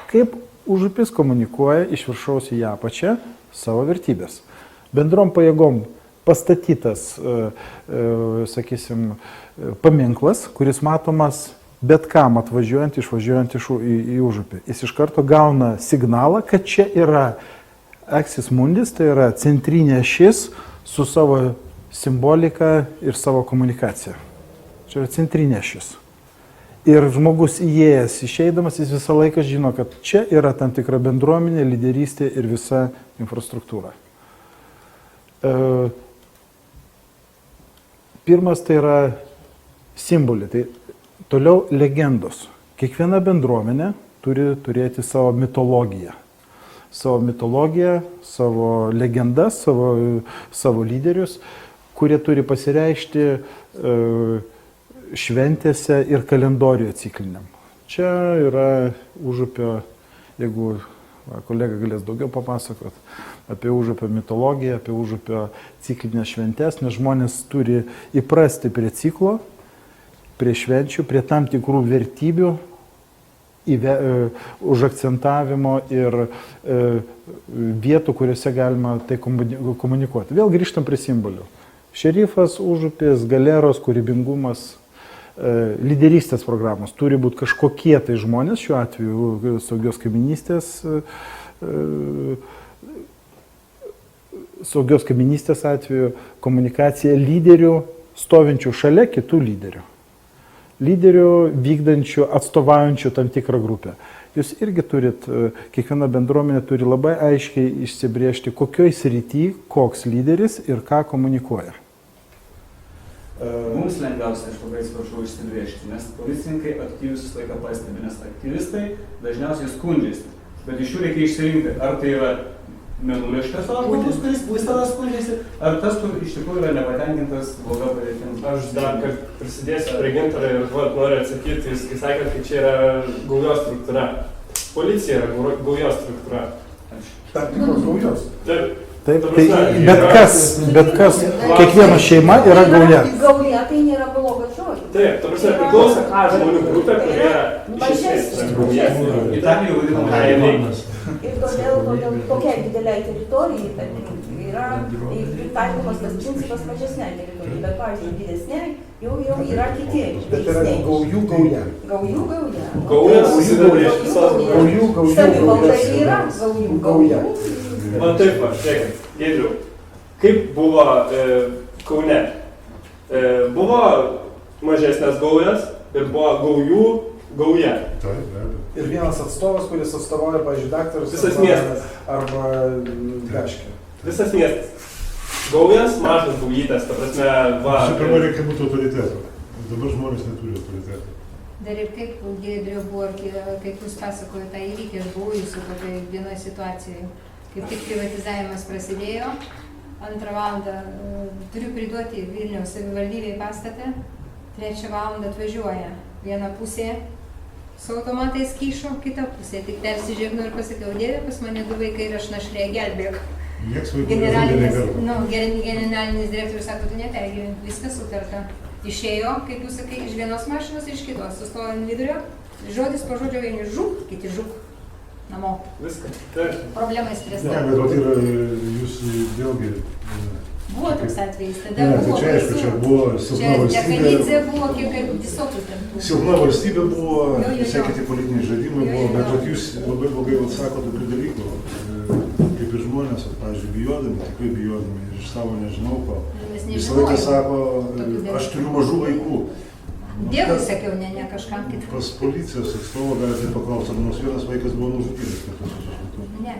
Kaip Užupis komunikuoja iš viršaus į apačią savo vertybės? Bendrom pajėgom pastatytas, sakysim, paminklas, kuris matomas bet kam atvažiuojant, išvažiuojant į Užupį. Jis iš karto gauna signalą, kad čia yra Axis Mundis, tai yra centrinė ašis su savo simbolika ir savo komunikacija. Čia yra centrinė ašis. Ir žmogus įėjęs, išeidamas, jis visą laiką žino, kad čia yra tam tikra bendruomenė, lyderystė ir visa infrastruktūra. Pirmas tai yra simboliai, tai toliau legendos. Kiekviena bendruomenė turi turėti savo mitologiją. Savo mitologiją, savo legendas, savo lyderius, kurie turi pasireikšti šventėse ir kalendoriuje cikliniam. Čia yra Užupio, jeigu kolega galės daugiau papasakot, apie Užupio mitologiją, apie Užupio ciklinės šventės, nes žmonės turi įprasti prie ciklo, prie švenčių, prie tam tikrų vertybių, užakcentavimo ir vietų, kuriuose galima tai komunikuoti. Vėl grįžtam prie simbolių. Šerifas, Užupis, galeros, kūrybingumas, lyderystės programos. Turi būti kažkokie tai žmonės, šiuo atveju saugios kaiminystės atveju komunikacija lyderių stovinčių šalia kitų lyderių. Lyderių vykdančių, atstovaujančių tam tikrą grupę. Jūs irgi turit, kiekviena bendruomenė turi labai aiškiai išsibriežti, kokioj srity koks lyderis ir ką komunikuoja. Mums lengviausia, aš labai atsiprašau, išsibriežti, nes policininkai aktyvius visą laiką pastebi, nes aktyvistai dažniausiai skundžiasi, bet iš jų reikia išsirinkti, ar tai yra mėnulio šviesos žmogus, kuris visada skundžiasi, ar tas, kur iš tikrųjų yra nepatenkintas bloga padėtim. Aš dar, kad prisidėsiu prie Gintaro ir noriu atsakyti, jis sakė, kad čia yra gaujos struktūra. Policija yra gaujos struktūra. Tam tikros gaujos. Taip, bet kas, kiekviena šeima yra gauja. Gauja tai nėra blogas žodis. Taip, ta prasme, priklauso ką žmonių grupė, kurie iš esmės gauja. Italijų vadinama. Ir todėl tokiai dideliai teritorijai yra taikomas tas principas mažesnei teritorijai, bet, pavyzdžiui, didesniai jau yra kiti veiksniai. Bet yra gaujų gauja. Gaujų gauja. Gaujas susideda iš visos gaujų. Savivalda yra gaujų gauja. Va taip, žiūrėkit, Giedriau, kaip buvo Kaune? Buvo mažesnės gaujas ir buvo gaujų gauja. Ir vienas atstovas, kuris atstovauja, pavyzdžiui, daktaras. Visas miestas. Arba Gaškė. Visas miestas. Gaujas, mažas gaujytas, ta prasme, va. Čia pirma reikia būti autoritetu. Dabar žmonės neturi autoritetų. Dar ir kaip, Giedriau, buvo, kaip jūs pasakojate, tą įvykį, aš buvau jūsų tokioje vienoje situacijoje. Kaip tik privatizavimas prasidėjo, 2 valandą turiu priduoti Vilniaus savivaldybėje pastatą, 3 valandą atvažiuoja. Viena pusė su automatais kyšo, kita pusė. Tik persižiūrėjau ir pasakiau, Dieve, pas mane 2 vaikai ir aš našlė, gelbėk. Generalinis direktorius sako, tu nepergyvink, viskas sutarta. Išėjo, kaip jūs sakai, iš vienos mašinos ir iš kitos. Sustojo ant vidurio, žodis po žodžio vieni žuk, kiti žuk. Namo. Viskas. Problema įspręsta. Ne, bet yra jūs vėlgi... Buvo toks atvejis, tada Ne, tai buvo čia aišku, čia buvo silpna valstybė. Dekanidze buvo, kiek visokių ten buvo. Silpna valstybė buvo, Jo. visai kiti politiniai žaidimai buvo, bet vat jūs labai blogai atsako tokių dalykų. Kaip ir žmonės, pavyzdžiui, bijodami, tikrai bijodami, ir iš savo nežinau ko. Visą laiką sako, aš turiu mažų vaikų. Dievui sakiau, ne kažkam kitam. Pas policijos atstovą galite paklausti, ar nors vienas vaikas buvo nužudytas kartu su šeštu. Ne.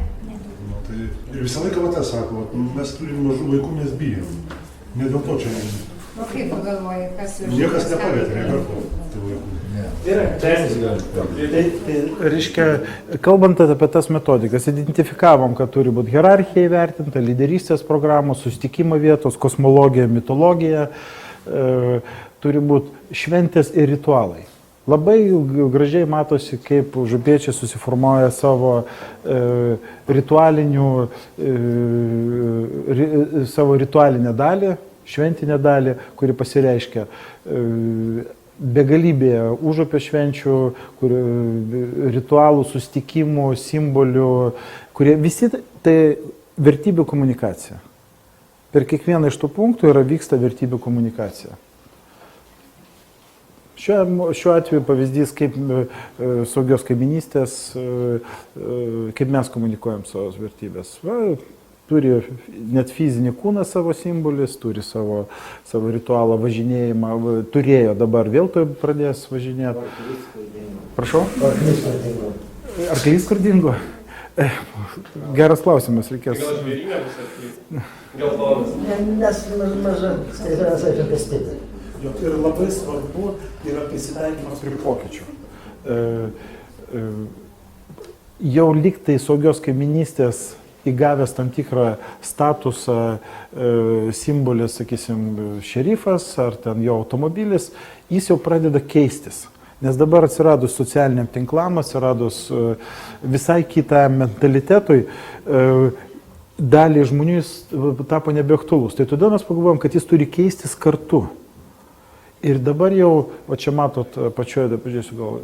Tai ir visą laiką va tą sako, mes turim mažų vaikų, mes bijom. Ne dėl to čia... O kaip pagalvoji, kas už... Niekas nepalietė, ne kartu tų vaikų. Reiškia, kalbant apie tas metodikas, identifikavom, kad turi būti hierarchija įvertinta, lyderystės programos, susitikimo vietos, kosmologija, mitologija, turi būti šventės ir ritualai. Labai gražiai matosi, kaip užupiečiai susiformuoja savo ritualinę dalį, šventinę dalį, kuri pasireiškia begalybėje užupio švenčių, ritualų, susitikimų, simbolių, kurie visi tai vertybių komunikacija. Per kiekvieną iš tų punktų vyksta vertybių komunikacija. Šiuo atveju pavyzdys, kaip saugios kaiminystės, kaip mes komunikuojam savo vertybės. Turi net fizinį kūną savo simbolis, turi savo ritualą važinėjimą, turėjo, dabar vėl tai pradės važinėti. Prašau? Arklys kur dingo? Geras klausimas, reikės. Gal žvėrynė bus arklys? Geltonas. Nes maža teritorija apie pėstybę. Ir labai svarbu yra prisitaikymas prie pokyčių. Jau liktai saugios kaiminystės įgavęs tam tikrą statusą simbolis, sakysim, šerifas ar ten jo automobilis, jis jau pradeda keistis. Nes dabar atsiradus socialiniam tinklam, atsiradus visai kitam mentalitetui, dalį žmonių jis tapo nebeaktualus. Tai todėl mes pagalvojom, kad jis turi keistis kartu. Ir dabar jau, o čia matot, pačioje, pažiūrėsiu gal,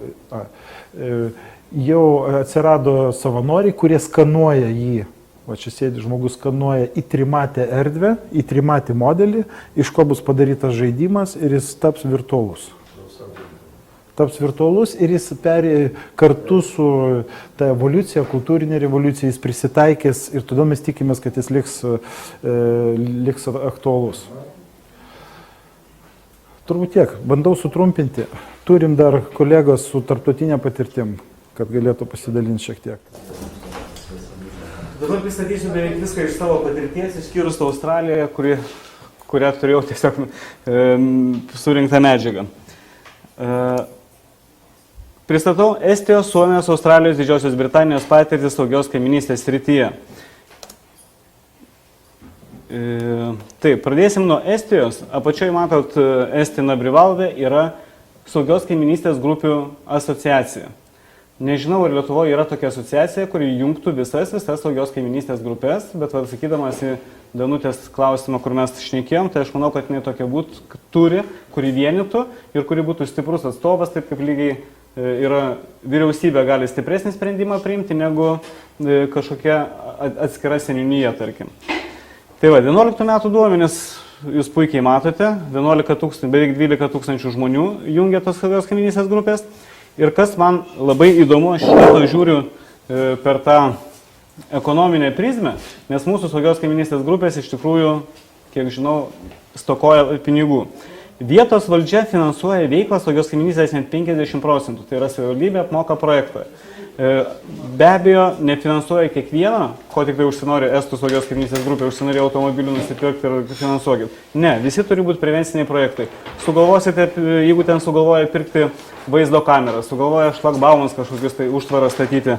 jau atsirado savanoriai, kurie skanuoja jį. Va čia sėdi žmogus, skanuoja į trimatę erdvę, į trimatį modelį, iš ko bus padarytas žaidimas ir jis taps virtualus. Taps virtualus ir jis kartu su ta evoliucija, kultūrinė revoliucija, jis prisitaikys ir todėl mes tikimės, kad jis liks aktualus. Turbūt tiek, bandau sutrumpinti. Turim dar kolegos su tarptautinė patirtim, kad galėtų pasidalinti šiek tiek. Dabar pristatysiu beveik viską iš savo patirties, išskyrus Australijoje, kurią turėjau tiesiog surinktą medžiagą. Pristatau Estijos, Suomijos, Australijos, Didžiosios Britanijos patirtis saugios kaiminystės srityje. Taip, pradėsim nuo Estijos. Apačioje matot, Estina Brivalvė yra saugios kaiminystės grupių asociacija. Nežinau, ar Lietuvoje yra tokia asociacija, kuri jungtų visas saugios kaiminystės grupės, bet sakydamas į Danutės klausimą, kur mes šnekėjom, tai aš manau, kad jinai tokia turi, kuri vienytų ir kuri būtų stiprus atstovas, taip kaip lygiai yra vyriausybė gali stipresnį sprendimą priimti negu kažkokia atskira seniūnija, tarkim. Tai va, 11 metų duomenys jūs puikiai matote, 11 000, beveik 12 000 žmonių jungia tos saugios kaiminystės grupės. Ir kas man labai įdomu, aš žiūriu per tą ekonominę prizmę, nes mūsų saugios kaiminystės grupės iš tikrųjų, kiek žinau, stokoja pinigų. Vietos valdžia finansuoja veiklą saugios kaiminystės net 50%, tai yra savivaldybė apmoka projektą. Be abejo, nefinansuoja kiekvieno, ko tik tai užsinori Estų saugios kaiminystės grupė, užsinori automobilių nusipirkti ir finansuokit. Ne, visi turi būti prevenciniai projektai. Sugalvosite, jeigu ten sugalvoja pirkti vaizdo kamerą, sugalvoja šlagbaumus kažkokius tai užtvarą statyti,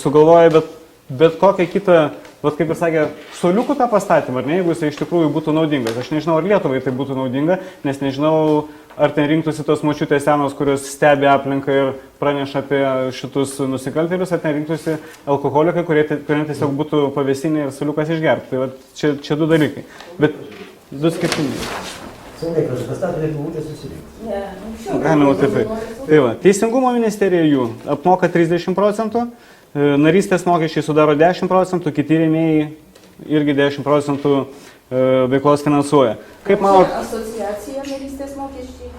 sugalvoja bet kokią kitą vat kaip ir sakė, suoliukų tą pastatymą, ar ne, jeigu jis iš tikrųjų būtų naudingas. Aš nežinau, ar Lietuvai tai būtų naudinga, nes nežinau, ar ten rinktųsi tos močiutės senos, kurios stebi aplinką ir praneša apie šitus nusikaltėlius, ar ten rinktųsi alkoholikai, kurie tiesiog būtų pavėsinė ir suoliukas išgerti. Tai vat, čia du dalykai. Bet du skirtingi. Saulėkraštis pastatė, turėtų būti susirinkti. Galima taip. Tai va, Teisingumo ministerija jų apmoka 30%, narystės mokesčiai sudaro 10%, kiti rėmėjai irgi 10% veiklos finansuoja. Kaip manot? Asociacija narystės mokesčiai.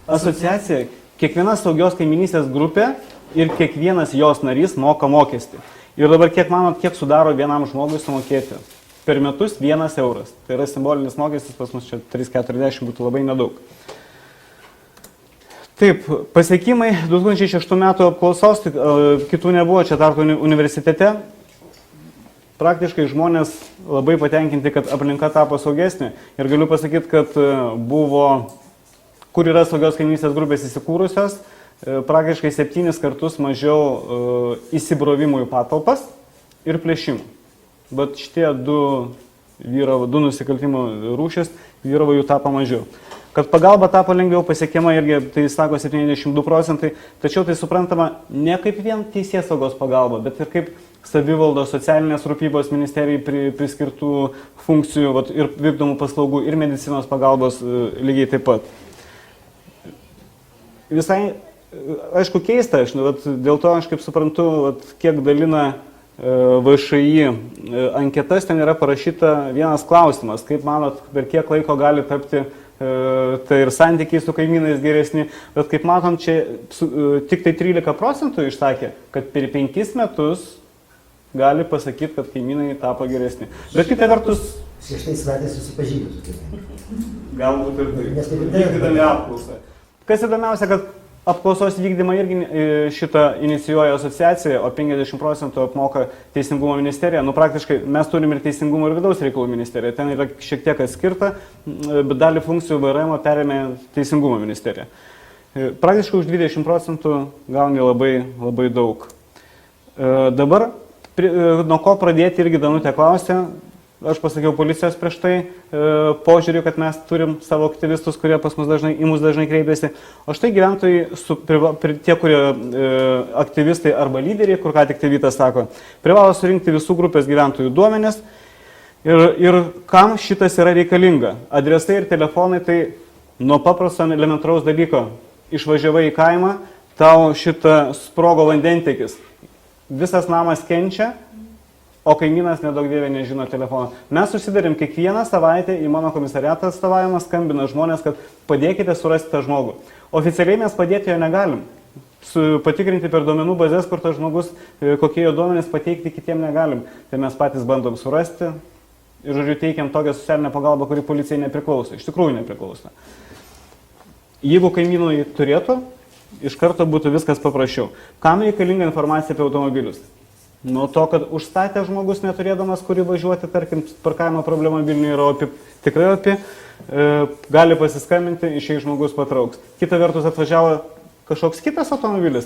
Asociacija, kiekviena saugios kaiminystės grupė ir kiekvienas jos narys moka mokestį. Ir dabar kiek manot, kiek sudaro vienam žmogui sumokėti? Per metus 1 euras. Tai yra simbolinis mokestis, pas mus čia 3,40 būtų labai nedaug. Taip, pasiekimai 2006 metų apklausos, kitų nebuvo, čia Tartu universitete. Praktiškai žmonės labai patenkinti, kad aplinka tapo saugesnė. Ir galiu pasakyti, kad buvo, kur yra saugios kaiminystės grupės įsikūrusios, praktiškai 7 kartus mažiau įsibrovimų į patalpas ir plėšimų. Bet šitie du nusikaltimų rūšis vyravo jų tapo mažiau. Kad pagalba tapo lengviau pasiekiama irgi, tai sako 72%, tačiau tai suprantama ne kaip vien teisėsaugos pagalba, bet ir kaip savivaldos socialinės rūpybos ministerijai priskirtų funkcijų ir vykdomų paslaugų ir medicinos pagalbos lygiai taip pat. Visai, aišku, keista, dėl to aš kaip suprantu, kiek dalina VŠI anketas, ten yra parašyta vienas klausimas, kaip manot, per kiek laiko gali tapti tai ir santykiai su kaimynais geresni, bet kaip matom, čia tik tai 13% išsakė, kad per 5 metus gali pasakyti, kad kaimynai tapo geresni. Bet kita vertus... 6 metais susipažinus su kaimynai. Galbūt ir tai. Vykdydami apklausą. Kas įdomiausia, kad apklausos vykdymą irgi šitą inicijuoja asociacija, o 50% apmoka Teisingumo ministerija. Praktiškai mes turim ir Teisingumo ir Vidaus reikalų ministerija. Ten yra šiek tiek atskirta, bet dalį funkcijų VRM perėmė Teisingumo ministerija. Praktiškai už 20% gauni labai, labai daug. Dabar, nuo ko pradėti irgi Danutė klausė. Aš pasakiau policijos prieš tai požiūrį, kad mes turim savo aktyvistus, kurie pas mus į mus dažnai kreipiasi. O štai gyventojai, tie, kurie aktyvistai arba lyderiai, kur ką tik tai Vytas sako, privalo surinkti visų grupės gyventojų duomenis. Ir kam šitas yra reikalinga? Adresai ir telefonai, tai nuo paprasto elementaraus dalyko. Išvažiavai į kaimą, tau šitą sprogo vandentiekis. Visas namas kenčia. O kaimynas nedaug dievė nežino telefoną. Mes susidarėm kiekvieną savaitę į mano komisariatą atstovavimą, skambina žmonės, kad padėkite surasti tą žmogų. Oficialiai mes padėti jo negalim. Patikrinti per duomenų bazės, kur tas žmogus, kokie jo duomenys pateikti kitiem negalim. Tai mes patys bandom surasti ir, žodžiu, teikiam tokią socialinę pagalbą, kuri policijai nepriklauso. Iš tikrųjų nepriklauso. Jeigu kaimynai turėtų, iš karto būtų viskas paprasčiau. Kam reikalinga informacija apie automobilius? Nuo to, kad užstatė žmogus neturėdamas kurį važiuoti, tarkim, parkavimo problema Vilniuje yra opi, tikrai opi, gali pasiskambinti, išėjai žmogus patrauks. Kita vertus atvažiavo kažkoks kitas automobilis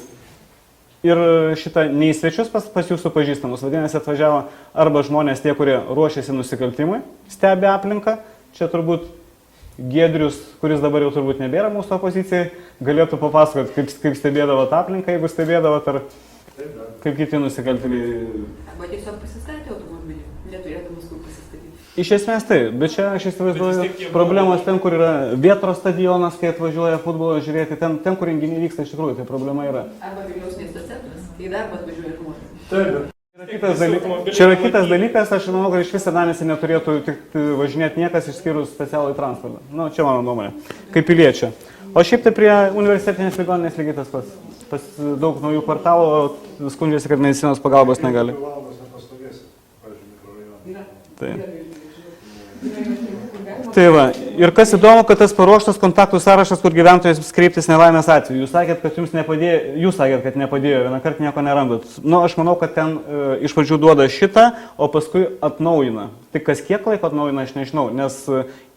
ir šitą ne į svečius pas jūsų pažįstamus, vadinasi, atvažiavo arba žmonės tie, kurie ruošiasi nusikaltimui, stebi aplinką, čia turbūt Giedrius, kuris dabar jau turbūt nebėra mūsų opozicijai, galėtų papasakoti, kaip stebėdavot aplinką, jeigu stebėdavot, ar kaip kiti nusikaltėliai. Arba tiesiog pasistatė automobilį, neturėdamas kur pasistatyti. Iš esmės tai, bet čia aš įsivaizduoju problemos ten, kur yra Vietros stadionas, kai atvažiuoja futbolo žiūrėti, ten kur renginiai vyksta, iš tikrųjų, tai problema yra. Arba Vilniaus miesto centras, kai darbą atvažiuoja žmonės. Taip. Čia yra kitas dalykas, aš manau, kad iš visą danėsi neturėtų tik važinėti niekas išskyrus specialų transportą. Čia mano nuomonė, kaip piliečio. O šiaip tai prie universitetinės ligoninės lygiai tas pats. Pas daug naujų kvartalų skundžiasi, kad medicinos pagalbos negali. Tai va, ir kas įdomu, kad tas paruoštas kontaktų sąrašas, kur gyventojas kreiptis nelaimės atveju. Jūs sakėt, kad jums nepadėjo, kad nepadėjo, vienąkart nieko nerandat. Aš manau, kad ten iš pradžių duoda šitą, o paskui atnaujina. Tik kas kiek laiko atnaujina, aš nežinau, nes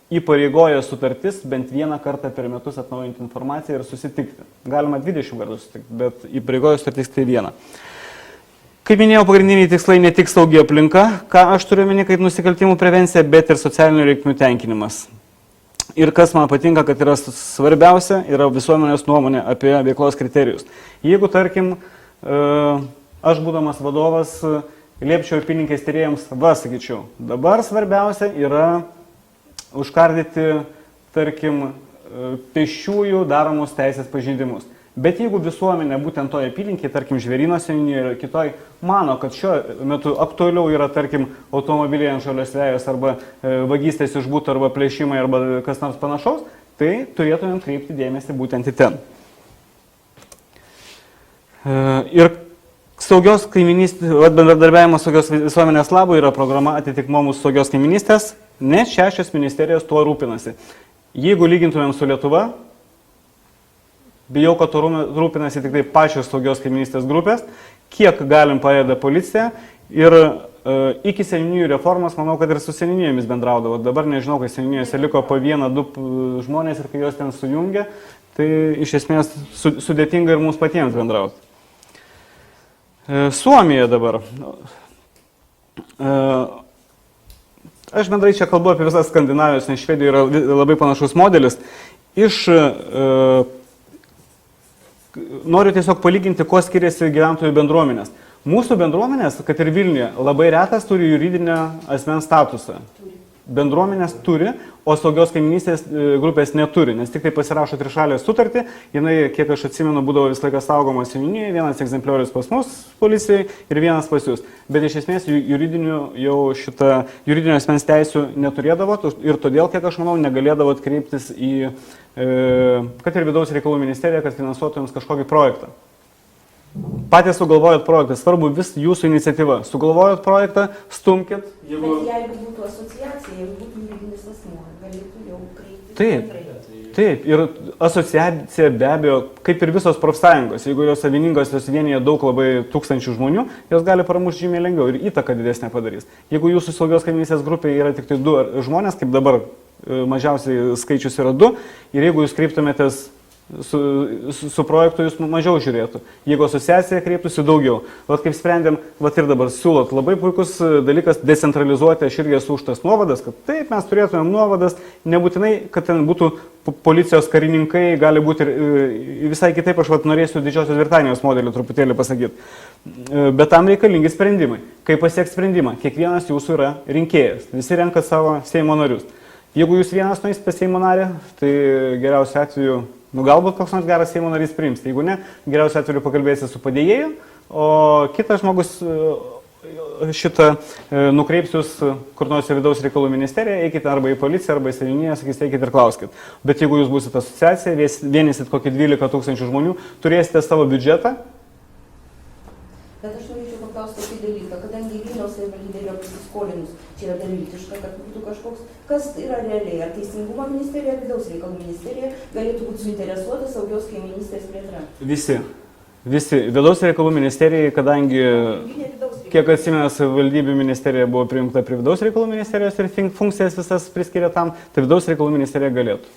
įpareigoja sutartis bent vieną kartą per metus atnaujinti informaciją ir susitikti. Galima 20 kartų susitikti, bet įpareigoja sutartis tai vieną. Kaip minėjau, pagrindiniai tikslai ne tik saugi aplinka, ką aš turiu omeny kaip nusikaltimų prevencija, bet ir socialinių reikmių tenkinimas. Ir kas man patinka, kad yra svarbiausia, yra visuomenės nuomonė apie veiklos kriterijus. Jeigu, tarkim, aš būdamas vadovas liepčiau apylinkės tyrėjams, sakyčiau, dabar svarbiausia yra užkardyti, tarkim, pėsčiųjų daromus teisės pažeidimus. Bet jeigu visuomenė būtent toje apylinkėje, tarkim, Žvėryno seniūnijoje ir kitoj, mano, kad šiuo metu aktualiau yra, tarkim, automobiliai ant žalios vejos arba vagystės iš buto arba plėšimai arba kas nors panašaus, tai turėtumėm kreipti dėmesį būtent į ten. Ir saugios kaiminystės, bendradarbiavimas saugios visuomenės labui yra programa atitikmuo mūsų saugios kaiminystės, net 6 ministerijos tuo rūpinasi. Jeigu lygintumėm su Lietuva, bijau, kad to rūpinasi tik tai pačios saugios kaiminystės grupės, kiek galim padeda policija ir iki seniūnijų reformos, manau, kad ir su seniūnijomis bendraudavo. Dabar nežinau, kai seniūnijose liko po 1-2 žmonės ir kai jos ten sujungia, tai iš esmės sudėtinga ir mums patiems bendrauti. Suomija dabar. Aš bendrai čia kalbu apie visas Skandinavijos, nes Švedijoje yra labai panašus modelis. Noriu tiesiog palyginti, kuo skiriasi gyventojų bendruomenės. Mūsų bendruomenės, kad ir Vilniuje, labai retas turi juridinę asmens statusą. Bendruomenės turi, o saugios kaiminystės grupės neturi, nes tik tai pasirašo trišalę sutartį, jinai, kiek aš atsimenu, būdavo visą laiką saugoma seniūnijoje, vienas egzempliorius pas mus policijai ir vienas pas jūs. Bet iš esmės juridinio asmens teisių neturėdavo ir todėl, kiek aš manau, negalėdavo kreiptis į, kad ir vidaus reikalų ministeriją, kad finansuotų jums kažkokį projektą. Patys sugalvojot projektą, svarbu vis jūsų iniciatyva. Sugalvojot projektą, stumkit. Bet jeigu būtų asociacija, jeigu būtų juridinis asmuo, galėtų jau kreiptis. Taip. Ir asociacija be abejo, kaip ir visos profsąjungos, jeigu jos savininkos jos vienyje daug labai tūkstančių žmonių, jos gali pramušti žymiai lengviau ir įtaką didesnę padarys. Jeigu jūsų saugios kaiminystės grupėje yra tik tai 2 žmonės, kaip dabar mažiausiai skaičius yra 2, ir jeigu jūs kreiptumėtės su projektu, jūs mažiau žiūrėtų. Jeigu asociacija kreiptųsi daugiau. Vat kaip sprendėm, vat ir dabar siūlot labai puikus dalykas decentralizuoti, aš irgi esu už tas nuovadas, kad taip mes turėtumėm nuovadas, nebūtinai, kad ten būtų policijos karininkai, gali būti ir visai kitaip, aš vat norėsiu Didžiosios Britanijos modelį truputėlį pasakyti. Bet tam reikalingi sprendimai. Kaip pasiekti sprendimą? Kiekvienas jūsų yra rinkėjas, visi renka savo Seimo narius. Jeigu jūs vienas nueisite pas Seimo narį, tai geriausiu atveju galbūt koks nors geras Seimo narys priims. Jeigu ne, geriausiu atveju pakalbėsi su padėjėju, o kitas žmogus šitą nukreips jūs kur nors į vidaus reikalų ministeriją, eikite arba į policiją, arba į seniūniją, sakys, eikite ir klauskit. Bet jeigu jūs būsite asociacija, vienysit kokį 12 000 žmonių, turėsite savo biudžetą. Bet aš norėčiau paklausti tokį dalyką, kadangi Vilniaus savivaldybė yra pasiskolinus, čia yra dalykiška, kad būtų kažkoks, kas yra realiai, ar Teisingumo ministerija, ar Vidaus reikalų ministerija galėtų būti suinteresuota saugios kaiminystės plėtra? Visi. Vidaus reikalų ministerijai, kadangi, kiek atsimenu, savivaldybių ministerija buvo prijungta prie Vidaus reikalų ministerijos ir funkcijas visas priskiria tam, tai Vidaus reikalų ministerija galėtų.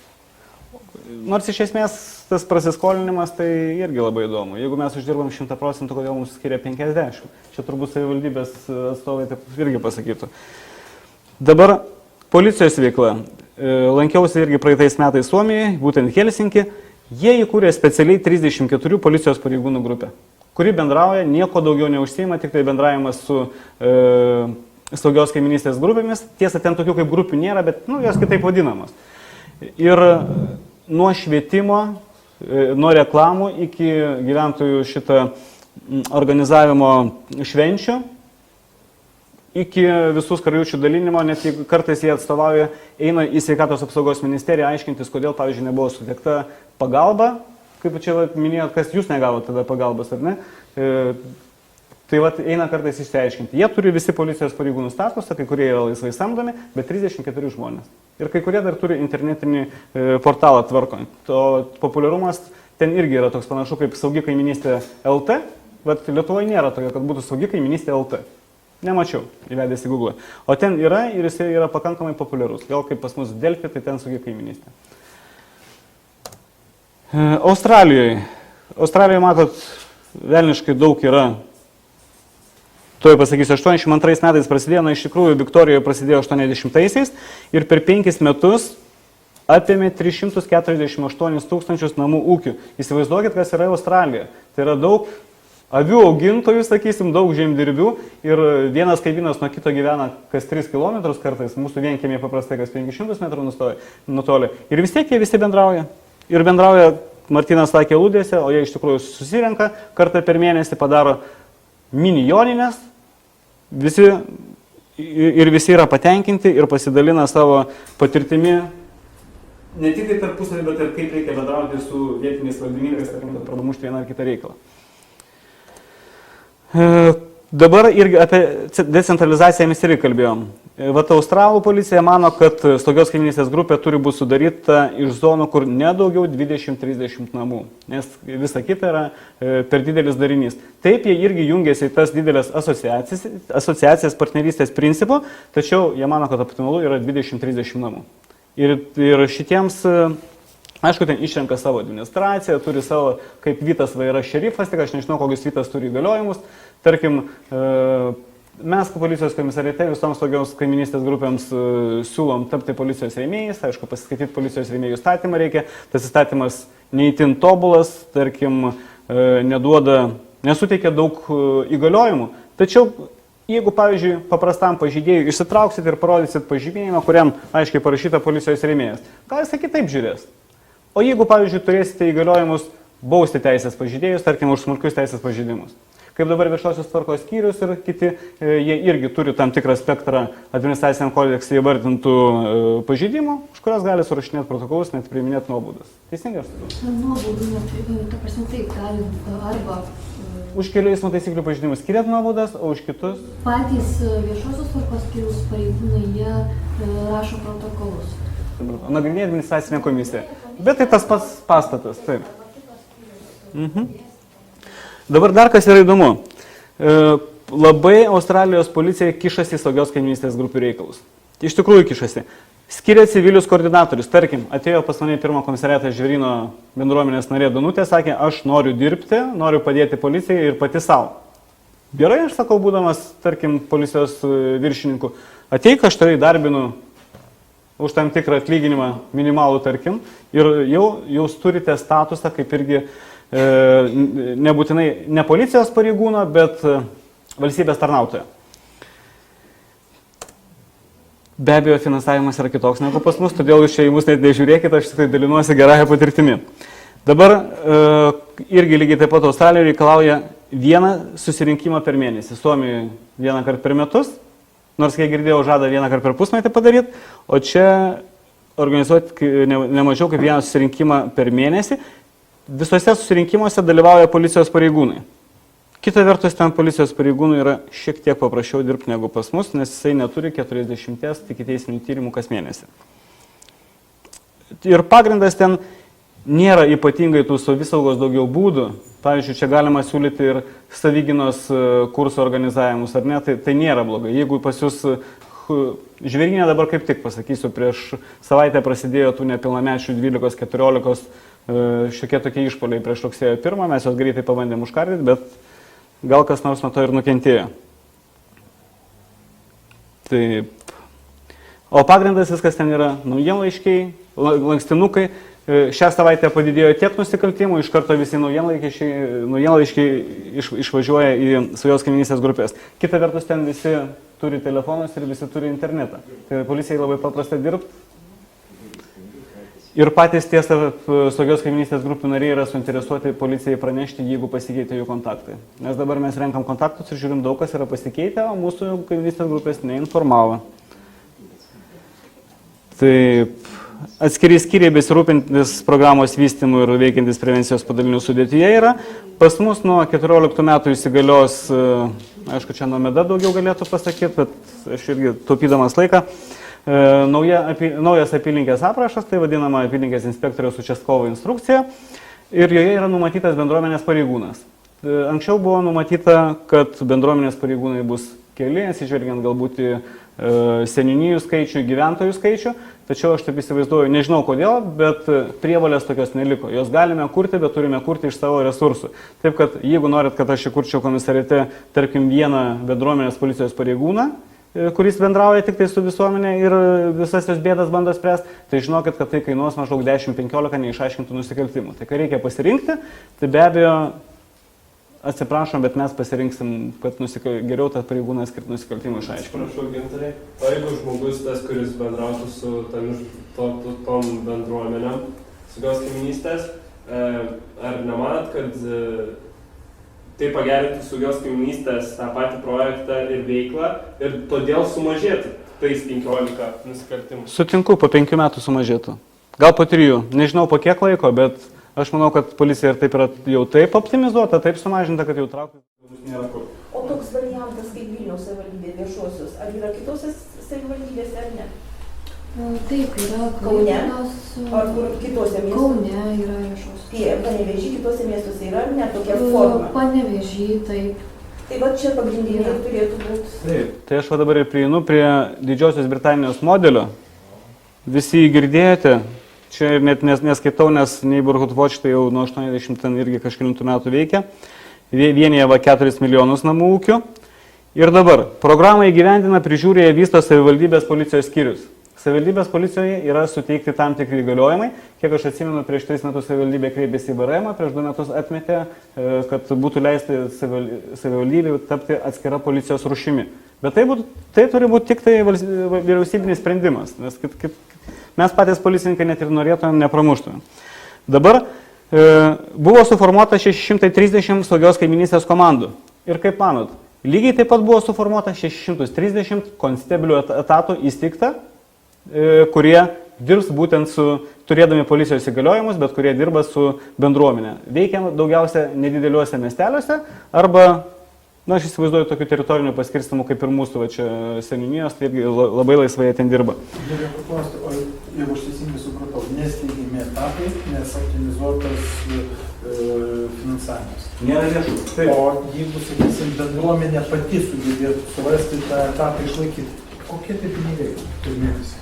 Nors iš esmės tas prasiskolinimas tai irgi labai įdomu. Jeigu mes uždirbam 100%, kodėl mums skiria 50%? Čia turbūt savivaldybės atstovai taip irgi pasakytų. Dabar policijos veikla. Lankiausi irgi praeitais metais Suomijoje, būtent Helsinki. Jie įkūrė specialiai 34 policijos pareigūnų grupę, kuri bendrauja, nieko daugiau neužsiima, tik tai bendravimas su saugios kaiminystės grupėmis. Tiesa, ten tokių kaip grupių nėra, bet jos kitaip vadinamos. Ir nuo švietimo, nuo reklamų iki gyventojų šitą organizavimo švenčių, iki visų skarjučių dalinimo, net jeigu kartais jie atstovauja, eina į Sveikatos apsaugos ministeriją aiškintis, kodėl, pavyzdžiui, nebuvo suteikta pagalba, kaip čia minėjot, kas jūs negavote tada pagalbos, ar ne? Tai eina kartais išsiaiškinti. Jie turi visi policijos pareigūnų statusą, kai kurie yra laisvai samdomi, bet 34 žmonės. Ir kai kurie dar turi internetinį portalą tvarkant. O populiarumas ten irgi yra toks panašu kaip saugi kaiminystė LT, bet Lietuvoje nėra tokio, kad būtų saugi kaiminystė LT. Nemačiau, įvedęs į Google. O ten yra ir jis yra pakankamai populiarus. Gal kaip pas mus Delfi, tai ten saugi kaiminystė. Australijoje, matot, velniškai daug yra tuoj pasakysiu, 82 metais prasidėjo, iš tikrųjų Viktorijoje prasidėjo 80-aisiais ir per 5 metus apėmė 348 tūkstančius namų ūkių. Įsivaizduokit, kas yra Australija. Tai yra daug avių augintojų, sakysim, daug žemdirbių ir vienas kaimynas nuo kito gyvena kas 3 km kartais, mūsų vienkiemė paprastai kas 500 metrų nutoli. Ir vis tiek jie visi bendrauja. Ir bendrauja, Martynas sakė, lūdėse, o jie iš tikrųjų susirenka kartą per mėnesį, padaro mini-joninės, visi yra patenkinti ir pasidalina savo patirtimi. Ne tik tai tarpusavį, bet ir kaip reikia bendrauti su vietiniais valdininkais, kad pradamušti vieną ar kitą reikalą. Dabar irgi apie decentralizaciją mes irgi kalbėjom. Vat Australų policija mano, kad saugios kaimynystės grupė turi būti sudaryta iš zonų, kur nedaugiau 20-30 namų, nes visa kita yra per didelis darinys. Taip, jie irgi jungiasi į tas didelės asociacijas partnerystės principų, tačiau jie mano, kad optimalu yra 20-30 namų. Ir šitiems, aišku, ten išrenka savo administraciją, turi savo, kaip Vytas va yra šerifas, tik aš nežinau, kokius Vytas turi įgaliojimus. Tarkim, mes policijos komisariate visoms saugios kaiminystės grupėms siūlom tapti policijos rėmėjais, aišku, pasiskaityti policijos rėmėjų įstatymą reikia, tas įstatymas neįtin tobulas, tarkim, nesuteikia daug įgaliojimų, tačiau jeigu, pavyzdžiui, paprastam pažeidėjui išsitrauksit ir parodysit pažymėjimą, kuriam aiškiai parašyta policijos rėmėjas, gal jis kitaip žiūrės. O jeigu, pavyzdžiui, turėsite įgaliojimus bausti teisės pažeidėjus, tarkim, už smulkius teisės pažeidimus. Kaip dabar viešosios tvarkos skyrius ir kiti, jie irgi turi tam tikrą spektrą administraciniam kodekse įvardintų pažeidimų, už kurias gali surašinėti protokolus, net priiminėti nuobaudas. Teisingai aš suprantu? Nuobaudų, ta prasme taip, gali arba... Už kelių eismo taisyklių pažeidimus skiriat nuobaudas, o už kitus? Patys viešosios tvarkos skyrius pareigūnai, jie rašo protokolus. Nagrinėja administracinė komisija. Bet tai tas pats pastatas, taip. Dabar dar kas yra įdomu. Labai Australijos policija kišasi į saugios kaiminystės grupių reikalus. Iš tikrųjų kišasi. Skiria civilius koordinatorius. Tarkim, atėjo pas mane pirmo komisariato Žvėryno bendruomenės narė Danutė, sakė, aš noriu dirbti, noriu padėti policijai ir pati savo. Gerai, aš sakau, būdamas, tarkim, policijos viršininku, ateik, aš tave įdarbinu už tam tikrą atlyginimą minimalų, tarkim, ir jau turite statusą kaip irgi nebūtinai ne policijos pareigūno, bet valstybės tarnautojo. Be abejo, finansavimas yra kitoks negu pas mus, todėl jūs čia į mus net nežiūrėkite, aš tikrai dalinuosi gerąją patirtimi. Dabar irgi lygiai taip pat Australija reikalauja vieną susirinkimą per mėnesį. Suomijoje vieną kartą per metus, nors kiek girdėjau, žada vieną kartą per pusmetį padaryti, o čia organizuoti ne mažiau kaip vieną susirinkimą per mėnesį. Visose susirinkimuose dalyvauja policijos pareigūnai. Kita vertus, ten policijos pareigūnų yra šiek tiek paprasčiau dirbti negu pas mus, nes jisai neturi 40 ikiteisminių tyrimų kas mėnesį. Ir pagrindas ten nėra ypatingai tų savisaugos daugiau būdų. Pavyzdžiui, čia galima siūlyti ir savigynos kursų organizavimus, ar ne, tai nėra blogai. Jeigu pas jūs Žvėryne dabar kaip tik pasakysiu, prieš savaitę prasidėjo tų nepilnamečių 12-14 šiokie tokie išpoliai prieš rugsėjo 1, mes juos greitai pabandėm užkardyti, bet gal kas nors nuo to ir nukentėjo. Taip. O pagrindas viskas ten yra naujienlaiškiai, lankstinukai. Šią savaitę padidėjo tiek nusikaltimų, iš karto visi naujienlaiškiai išvažiuoja į saugios kaiminystės grupės. Kita vertus, ten visi turi telefonus ir visi turi internetą. Tai policijai labai paprasta dirbti. Ir patys tiesa saugios kaiminystės grupių nariai yra suinteresuoti policijai pranešti, jeigu pasikeitė jų kontaktai. Nes dabar mes renkam kontaktus ir žiūrim, daug kas yra pasikeitę, o mūsų kaiminystės grupės neinformavo. Taip. Atskiri skyriai besirūpintis programos vystymu ir veikiantis prevencijos padalinių sudėtyje yra. Pas mus nuo 14 metų įsigalios, aišku, čia Nomeda daugiau galėtų pasakyti, bet aš irgi taupydamas laiką, naujas apylinkės aprašas, tai vadinama apylinkės inspektoriaus učastkovo instrukcija, ir joje yra numatytas bendruomenės pareigūnas. Anksčiau buvo numatyta, kad bendruomenės pareigūnai bus keli, atsižvelgiant galbūt į seniūnijų skaičių, gyventojų skaičių, tačiau aš taip įsivaizduoju, nežinau kodėl, bet prievolės tokios neliko. Jos galime kurti, bet turime kurti iš savo resursų. Taip kad jeigu norit, kad aš įkurčiau komisariate, tarkim, vieną bendruomenės policijos pareigūną, kuris bendrauja tik tai su visuomenė ir visas jos bėdas bando spręsti, tai žinokit, kad tai kainuos maždaug 10-15 neišaiškintų nusikaltimų. Tai ką reikia pasirinkti, tai be abejo, atsiprašom, bet mes pasirinksim, kad geriau tą pareigūną skirti nusikaltimų išaiškinimui. Prašau, Gintarai, o jeigu žmogus tas, kuris bendrautų su tom bendruomenėm, saugios kaimynystės, ar nemanat, kad tai pagerintų saugios kaimynystės tą patį projektą ir veiklą ir todėl sumažėtų tais 15 nusikaltimų? Sutinku, po 5 metų sumažėtų. Gal po 3, nežinau po kiek laiko, bet aš manau, kad policija ir taip yra jau taip optimizuota, taip sumažinta, kad jau traukti nėra kur. O toks variantas kaip Vilniaus savivaldybė viešosios, ar yra kitose savivaldybėse ar ne? Taip, yra Kaune? Klaipėdos, Ar kur kitose miestuose? Kaune yra viešos. Panevėžy kitose miestuose yra ar ne tokia forma? Panevėžy, taip. Tai va čia pagrindiniai turėtų būti. Taip, tai aš va dabar ir prieinu prie Didžiosios Britanijos modelio. Visi jį girdėjote. Čia ir net neskaitau, nes Neighborhood Watch tai jau nuo 80 ten irgi kažkelintų metų veikia. Vienyje va 4 milijonus namų ūkių. Ir dabar programą įgyvendina, prižiūrė, vysto savivaldybės policijos skyrius. Savivaldybės policijoje yra suteikti tam tikri įgaliojimai. Kiek aš atsimenu, prieš 3 metus savivaldybė kreipėsi į VRM, prieš 2 metus atmetė, kad būtų leisti savivaldybei tapti atskira policijos rūšimi. Bet tai turi būti tik tai vyriausybinis sprendimas, nes mes patys policininkai net ir norėtumėm nepramuštumėm. Dabar buvo suformuota 630 saugios kaimynystės komandų. Ir kaip manot, lygiai taip pat buvo suformuota 630 konsteblių etatų įsteigta, kurie dirbs būtent turėdami policijos įgaliojimus, bet kurie dirba su bendruomenė. Veikia daugiausia nedideliuose miesteliuose arba, na, aš įsivaizduoju tokių teritorinių paskirstimų kaip ir mūsų va čia seniūnijos, tai irgi labai laisvai ten dirba. Galiu paklausti, o jeigu aš teisingai supratau, nesteigiami etapai, nes optimizuotas finansavimas. Nėra lėšų. O jeigu, sakysim, bendruomenė pati sugebėtų surasti tą etapą išlaikyti, kokie tai pinigai per mėnesį?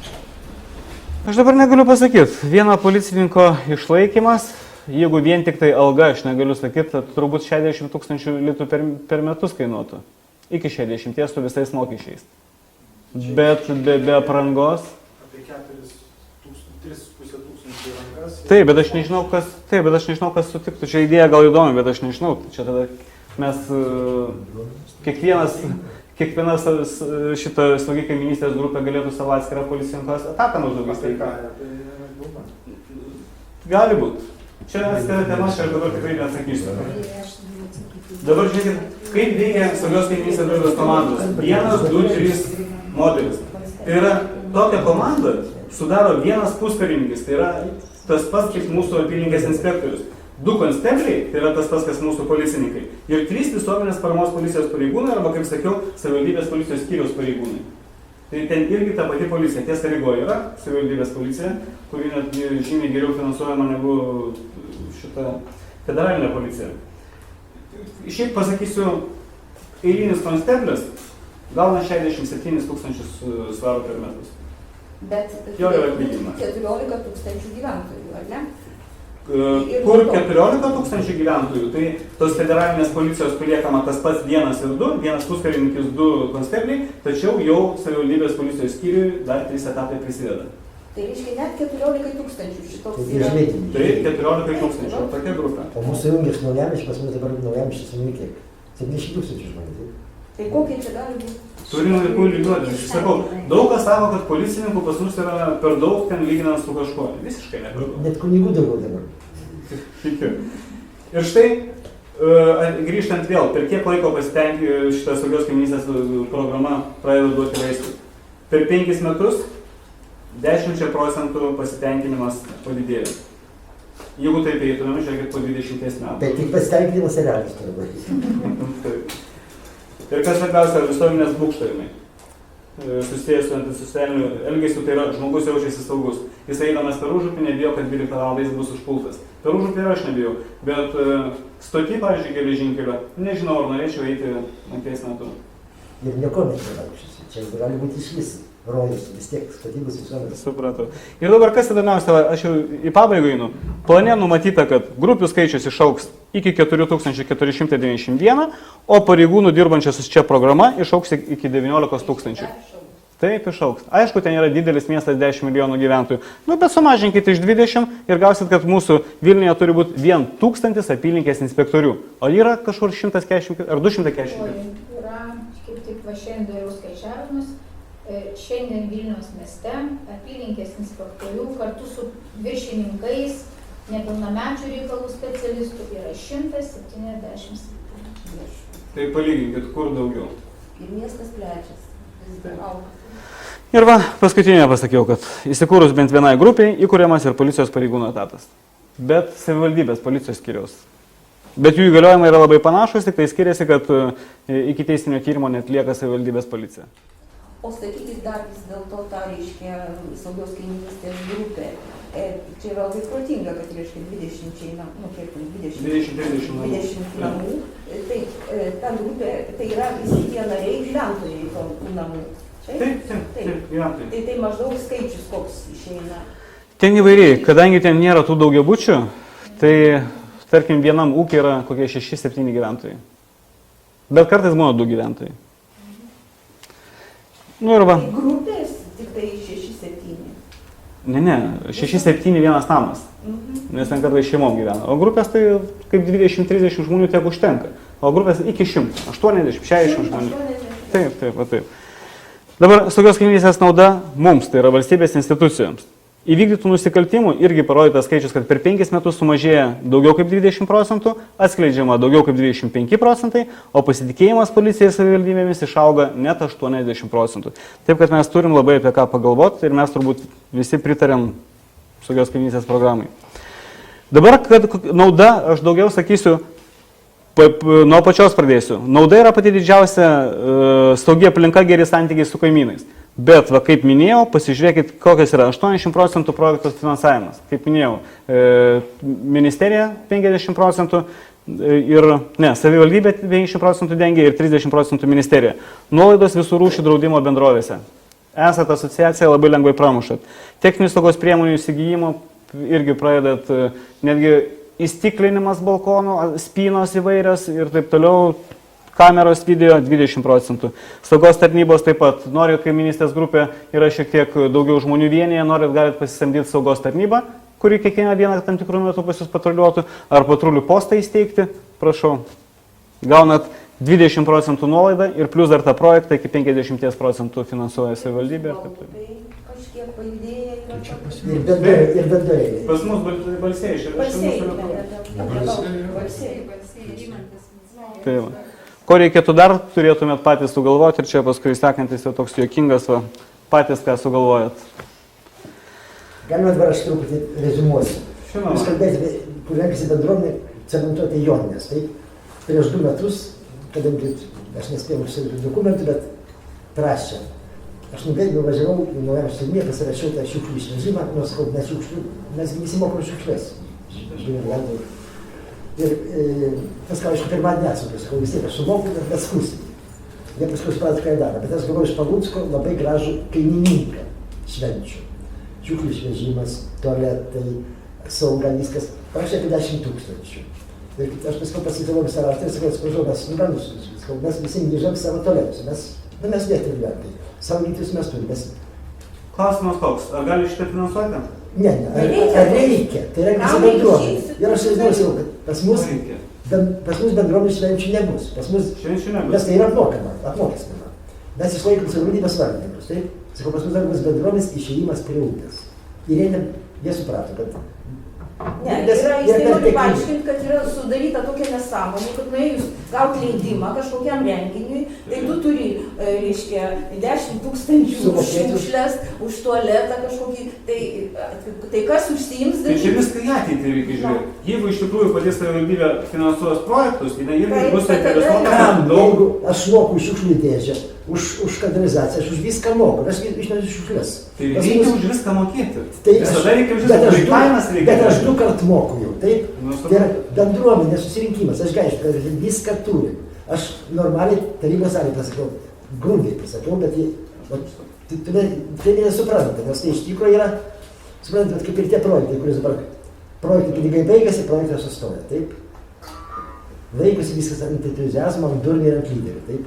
Aš dabar negaliu pasakyti. Vieno policininko išlaikymas, jeigu vien tik tai alga, aš negaliu sakyti, turbūt 60 000 litų per metus kainuotų. Iki 60 su visais mokesčiais. Bet be aprangos. Apie 3,5 tūkstančių rankas. Taip, bet aš nežinau, kas sutiktų. Čia idėja gal įdomi, bet aš nežinau. Čia tada mes kiekviena šitą saugi kaimynystės grupė galėtų savo atskirą policininkos etatą maždaug įsteigti. Gali būti. Čia atskira tema, aš dabar tikrai neatsakysiu. Dabar žiūrėkit, kaip veikia saugios kaimynystės grupės komandos. 1, 2, 3 modelis. Tai yra tokia komanda sudaro vienas puskarininkis, tai yra tas pats kaip mūsų apylinkės inspektorius. 2 konstebliai, tai yra tas pats, kas mūsų policininkai. Ir 3 visuomenės paramos policijos pareigūnai, arba, kaip sakiau, savivaldybės policijos skyriaus pareigūnai. Tai ten irgi ta pati policija. Tiesa, Rygoje yra savivaldybės policija, kuri net žymiai geriau finansuojama negu šita federalinė policija. Šiaip pasakysiu, eilinis konsteblis gauna 67 000 svarų per metus. Bet jo yra atlyginimas. 14 000 gyventojų, ar ne? Kur 14 000 gyventojų, tai tos federalinės policijos paliekama tas pats 1 ir 2, 1 puskarininkis, 2 konstebliai, tačiau jau savivaldybės policijos skyriui dar 3 etatai prisideda. Tai reiškia net 14 000 šitoks yra. Taip, 14 000, tokia grupė. O mūsų jungias Naujamiesčio, pas mus dabar Naujamiesčio seniai kiek? 70 000 žmonių. Tai kokie čia gali būti? Turim laikų lygiuoti. Aš sakau, daug kas sako, kad policininkų pas mus yra per daug ten lyginant su kažkuo. Visiškai ne per daug. Net kunigų daugiau dabar. Tikiu. Ir štai, grįžtant vėl, per kiek laiko šitą saugios kaimynystės programa pradeda duoti vaisių. Per 5 metus 10% pasitenkinimas padidėjo. Jeigu taip eitumėm, žiūrėkit, po 20 metų. Tai tik pasitenkinimas realus turi būti. Ir kas svarbiausia, visuomenės būkštavimai. Susijęs su antisocialiniu elgesiu, tai yra žmogus jaučiasi saugus. Jis eidamas per užupį nebijo, kad 12 val. Jis bus užpultas. Per užupį ir aš nebijau, bet stotį, pavyzdžiui, geležinkelio, nežinau, ar norėčiau eiti nakties metu. ir nieko nevaikščiasi. Čia gali būti išvis rojus, vis tiek statybos visuomenės. Supratau. Ir dabar kas įdomiausia, aš jau į pabaigą einu. Plane numatyta, kad grupių skaičius išauks iki 4491, o pareigūnų dirbančios čia programa išauks iki 19 000. Taip, išauks. Aišku, ten yra didelis miestas, 10 milijonų gyventojų. Nu, bet sumažinkite iš 20 ir gausit, kad mūsų Vilniuje turi būti 1000 apylinkės inspektorių. O yra kažkur 140 ar 240? Yra, kaip tik va šiandien dariau skaičiavimus, šiandien Vilniaus mieste apylinkės inspektorių kartu su viršininkais, nepilnamečių reikalų specialistų yra 170. Tai palyginkit, kur daugiau. Ir miestas plečiasi. Vis dar auga. Ir va, paskutinė pasakiau, kad įsikūrus bent vienai grupiai, įkūriamas ir policijos pareigūnų etatas. Bet savivaldybės policijos skyriaus. Bet jų įgaliojimai yra labai panašus, tik tai skiriasi, kad iki teisinio tyrimo netlieka savivaldybės policija. O statykit dar vis dėlto tą, reiškia, saugios kaimynystės grupę. Čia yra labai protinga, kad, reiškia, 20 namų, kiek 20-30 namų. Tai ta grupė, tai yra visi tie nariai gyventojai tų namų. Taip, gyventojai. Tai maždaug skaičius koks išeina. Ten įvairiai, kadangi ten nėra tų daugiabučių, tai, tarkim, vienam ūkiai yra kokie 6-7 gyventojai. Bet kartais būna 2 gyventojai. Nu ir va. Grupės tik tai 6-7. Ne, 6-7 vienas namas. Nes ten kartais šeimom gyvena. O grupės tai kaip 20-30 žmonių tiek užtenka. O grupės iki 100, 80-60 žmonių. Taip. Dabar saugios kaimynystės nauda mums, tai yra valstybės institucijoms. Įvykdytų nusikaltimų irgi parodytas skaičius, kad per 5 metus sumažėja daugiau kaip 20%, atskleidžiama daugiau kaip 25%, o pasitikėjimas policija ir savivaldybėmis išauga net 80%. Taip, kad mes turim labai apie ką pagalvoti ir mes turbūt visi pritarėm saugios kaimynystės programai. Dabar, kad nauda, aš daugiau sakysiu, nuo pačios pradėsiu. Nauda yra pati didžiausia, saugi aplinka, geri santykiai su kaimynais. Bet, va, kaip minėjau, pasižiūrėkit, kokias yra 80% projektos finansavimas. Kaip minėjau, ministerija 50% ir, savivaldybė 50% dengia ir 30% ministerija. Nuolaidos visų rūšių draudimo bendrovėse. Esat asociacija, labai lengvai pramušat. Techninių saugos priemonių įsigijimo irgi pradedat, netgi įstiklinimas balkonų, spynos įvairios ir taip toliau, kameros video 20%. Saugos tarnybos taip pat, norit kaimynystės grupė, yra šiek tiek daugiau žmonių vienyje, norit galit pasisamdyti saugos tarnybą, kuri kiekvieną dieną tam tikrų metų pas jūs patruliuotų, ar patrulių postą įsteigti, prašau. Gaunat 20% nuolaidą ir plus dar tą projektą iki 50% finansuoja savivaldybė. Kažkiek pajudėję ir bendrėjai. Pas mus balsėjai. Tai va. Ko reikėtų dar, turėtumėt patys sugalvoti ir čia paskui sekantis jau toks juokingas, va, patys ką sugalvojat. Galima dabar aš truputį reziumuosiu. Jūs kalbėsite, kur renkasi bendruomenė cementuoti Joninės. Tai prieš 2 metus, kadangi aš nespėjau užsidaryti dokumentų, bet prašė. Aš nuvažiavau į naujam Seimį, pasirašiau tą šiukšlių išvežimą, nors sakau, mes visi mokam šiukšlės. Ir paskui, aišku, pirmadienį esu, sakau, vis tiek aš suvokiu, bet skusiu. Jie paskui suprato, ką jie daro. Bet aš galvoju iš Palucko labai gražų kaimininką švenčių. Šiukšlių išvežimas, tualetai, sauga, viskas. Parašė apie 10 000. Ir aš paskui pasitavau visą raštą ir sakau, atsiprašau, mes visi grįžam savo tualetus. Mes vietoj gyventai. Savo lytis mes turime. Klausimas koks, ar gali šitą finansuoti? Ne, ar reikia. Tai yra visi bendruomenė. Ir aš žinau, kad pas mus bendruomenės švenčių nebus. Pas mus, nes tai yra apmokestinama. Mes išlaikom savivaldybės vardininkus, taip? Sakau, pas mus dar bus bendruomenės išėjimas prie upės. Ir jie suprato, kad... Ne, jis nori paaiškinti, kad yra sudaryta tokia nesąmonė, kad nuėjus gauti leidimą kažkokiam renginiui, tai tu turi, reiškia, 10 000 už šiukšles, už tualetą kažkokį, tai kas užsiims daryti? Tai čia viską į ateitį reikia žiūrėti. Jeigu iš tikrųjų patys savivaldybė finansuos projektus, jinai irgi bus interesuota daug. Aš moku už šiukšlių dėžę, už kanalizaciją, aš už viską moku, aš išnešu šiukšles. Tai reikia už viską mokėti. Visada reikia už viską mokėti. Bet aš 2 kart moku jau, taip? Tai yra bendruomenės susirinkimas, aš gaišku, kad viską turi. Aš normaliai tarybos salėje pasakau, grūdai pasakiau, bet tai nesupranta, nes tai iš tikrųjų yra, suprantat, kaip ir tie projektai, kuris dabar projektų pinigai baigėsi, projektas sustoja, taip? Laikosi viskas ant entuziazmo, ant durnių ir ant lyderių, taip?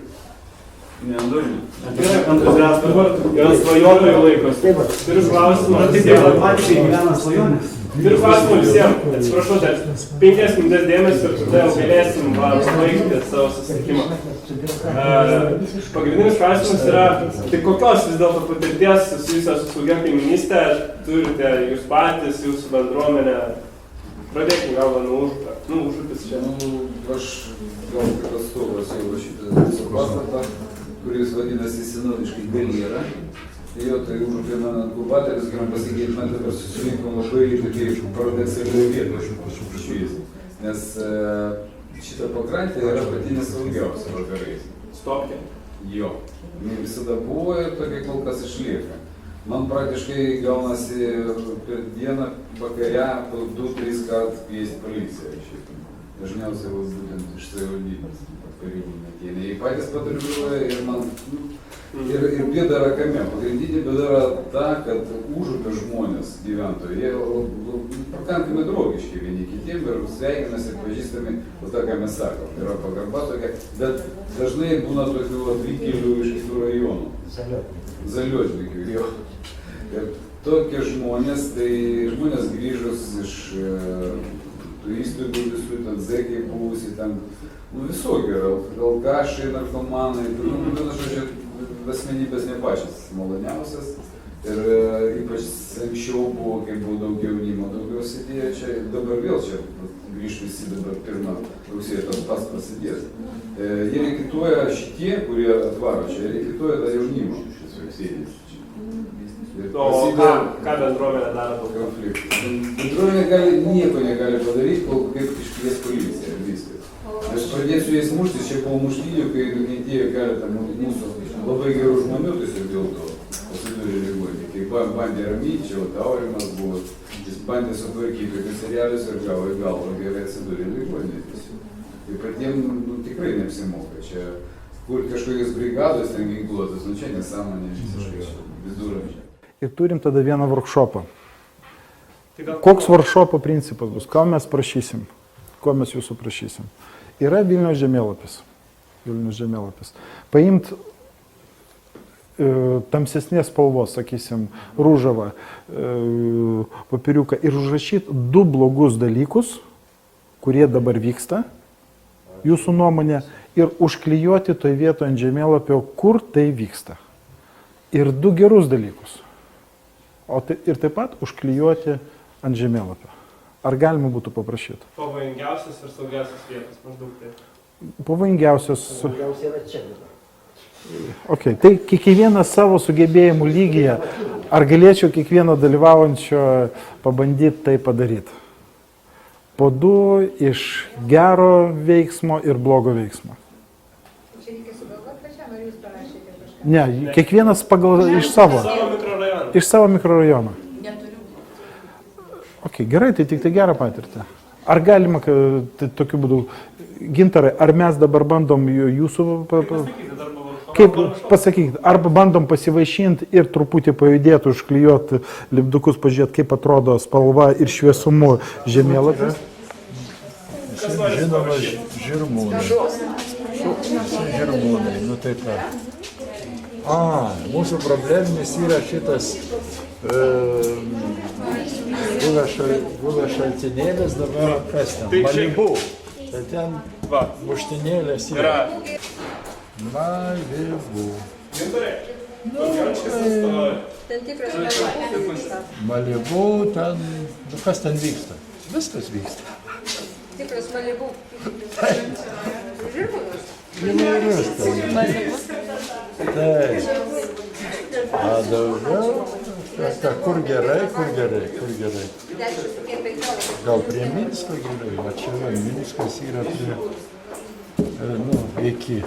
Ne ant durnių. Entuziazmo yra svajotojų laikos. Turiu klausimą. Turiu klausimą visiems. Atsiprašau, dar 5 minutės dėmesio ir tada jau galėsim baigti savo susitikimą. Pagrindinis klausimas yra, tai kokios vis dėlto patirties susijusios su saugia kaiminystė turite jūs patys, jūsų bendruomenė? Pradėkime galvą nuo Užupio. Užupis čia. Aš gal kaip atstovas jau šitą visą pastatą, kuris vadinasi senoviškai Galera. Jo, tai Užupio meno inkubatorius, galim pasakyti, man dabar susirinkom labai tokiai paradoksaliai vietai. Nes šita pakrantė yra pati nesaugiausia vakarais. Stopkė? Jo. Jis visada buvo ir tokia kol kas išlieka. Man praktiškai gaunasi per dieną vakare 2-3 kartus kviesti policiją. Dažniausiai būtent iš savivaldybės pareigūnai ateina. Jie patys patruliuoja ir man... Ir bėda yra kame. Pagrindinė bėda yra ta, kad Užupio žmonės gyventojai, jie pakankamai draugiški vieni kitiem ir sveikinasi ir pažįstami, o tą, ką mes sakom, yra pagarba tokia, bet dažnai būna tokių atvykėlių iš kitų rajonų. Zaliotlikių, jo. Ir tokie žmonės, tai žmonės grįžus iš turistų visų, ten zekiai buvusi, ten visokių yra, alkašai, narkomanai, asmenybės ne pačias maloniausias. Ir ypač anksčiau buvo, kai buvo daug jaunimo, daugiau sėdėjo čia, dabar vėl čia grįž visi dabar 1 rugsėjo tas pats prasidės. Jie rekituoja šitie, kurie atvaro čia, rekituoja tą jaunimo sėdės. O ką bendruomenė daro po konfliktų? Bendruomenė nieko negali padaryti, kol kaip iškvies policiją ir viskas. Aš pradėsiu jais muštis, čia buvo muštynių, kai nukentėjo keletą mūsų labai gerų žmonių, tiesiog dėl to pasidūrė ligonį. Kai bandė raminti, čia Aurimas buvo, jis bandė sutvarkyti tokius serialius ir gavo į galvą, gerai atsidūrė ligonį. Tai patiem tikrai neapsimoka. Čia kur kažkokios brigados ten ginkluotas, čia nesąmonė visiškai viduramžiai. Ir turim tada vieną workshopą. Koks workshopo principas bus? Ką mes prašysim? Ko mes jūsų prašysim? Yra Vilniaus žemėlapis. Paimt tamsesnės spalvos, sakysim, rūžavą papiriuką ir užrašyti 2 blogus dalykus, kurie dabar vyksta, jūsų nuomonė, ir užklijuoti toj vietoje ant žemėlapio, kur tai vyksta. Ir 2 gerus dalykus. Ir taip pat užklijuoti ant žemėlapio. Ar galima būtų paprašyti? Pavojingiausias ir saugiausias vietas, maždaug taip. Pavojingiausias. Pavojingiausia yra čia dabar. Ok, tai kiekvienas savo sugebėjimų lygyje, ar galėčiau kiekvieno dalyvaujančio pabandyti tai padaryti? Po 2 iš gero veiksmo ir blogo veiksmo. Čia reikia sugalvoti pačiam, ar jūs parašėte kažką? Ne, kiekvienas pagal iš savo mikrorajono. Ok, gerai, tai tik tai gerą patirtį. Ar galima tai tokiu būdu, Gintarai, ar mes dabar bandom jūsų... Kaip pasakykit, arba bandom pasivaišinti ir truputį pajudėti, užklijuoti lipdukus, pažiūrėti, kaip atrodo spalva ir šviesumu žemėlapis? Žinoma, žirmūnai. Žirmūnai, nu taip pat. Mūsų probleminis yra šitas buvęs šaltinėlis, dabar kas ten? Malibu. Tai ten muštinėlės yra. Malibu. Malibu, ten, kas ten vyksta? Viskas vyksta. Tikras Malibu. Žirmūnas. Įvairius ten. Taip. A daugiau, kur gerai. Gal prie Minsko gerai, va čia yra Minskas yra prie, iki.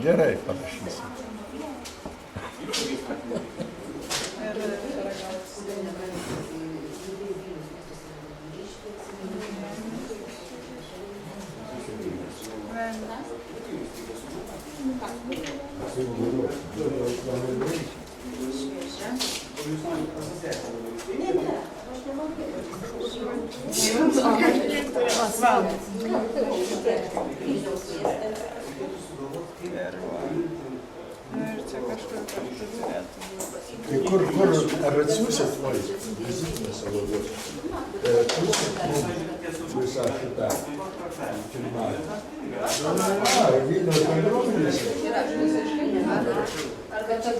Gerai parašysim. Tai kur ar atsiūsit vizitinę savo visą šitą filmavimą? Vilniaus bendruomenėse. Ar kad čia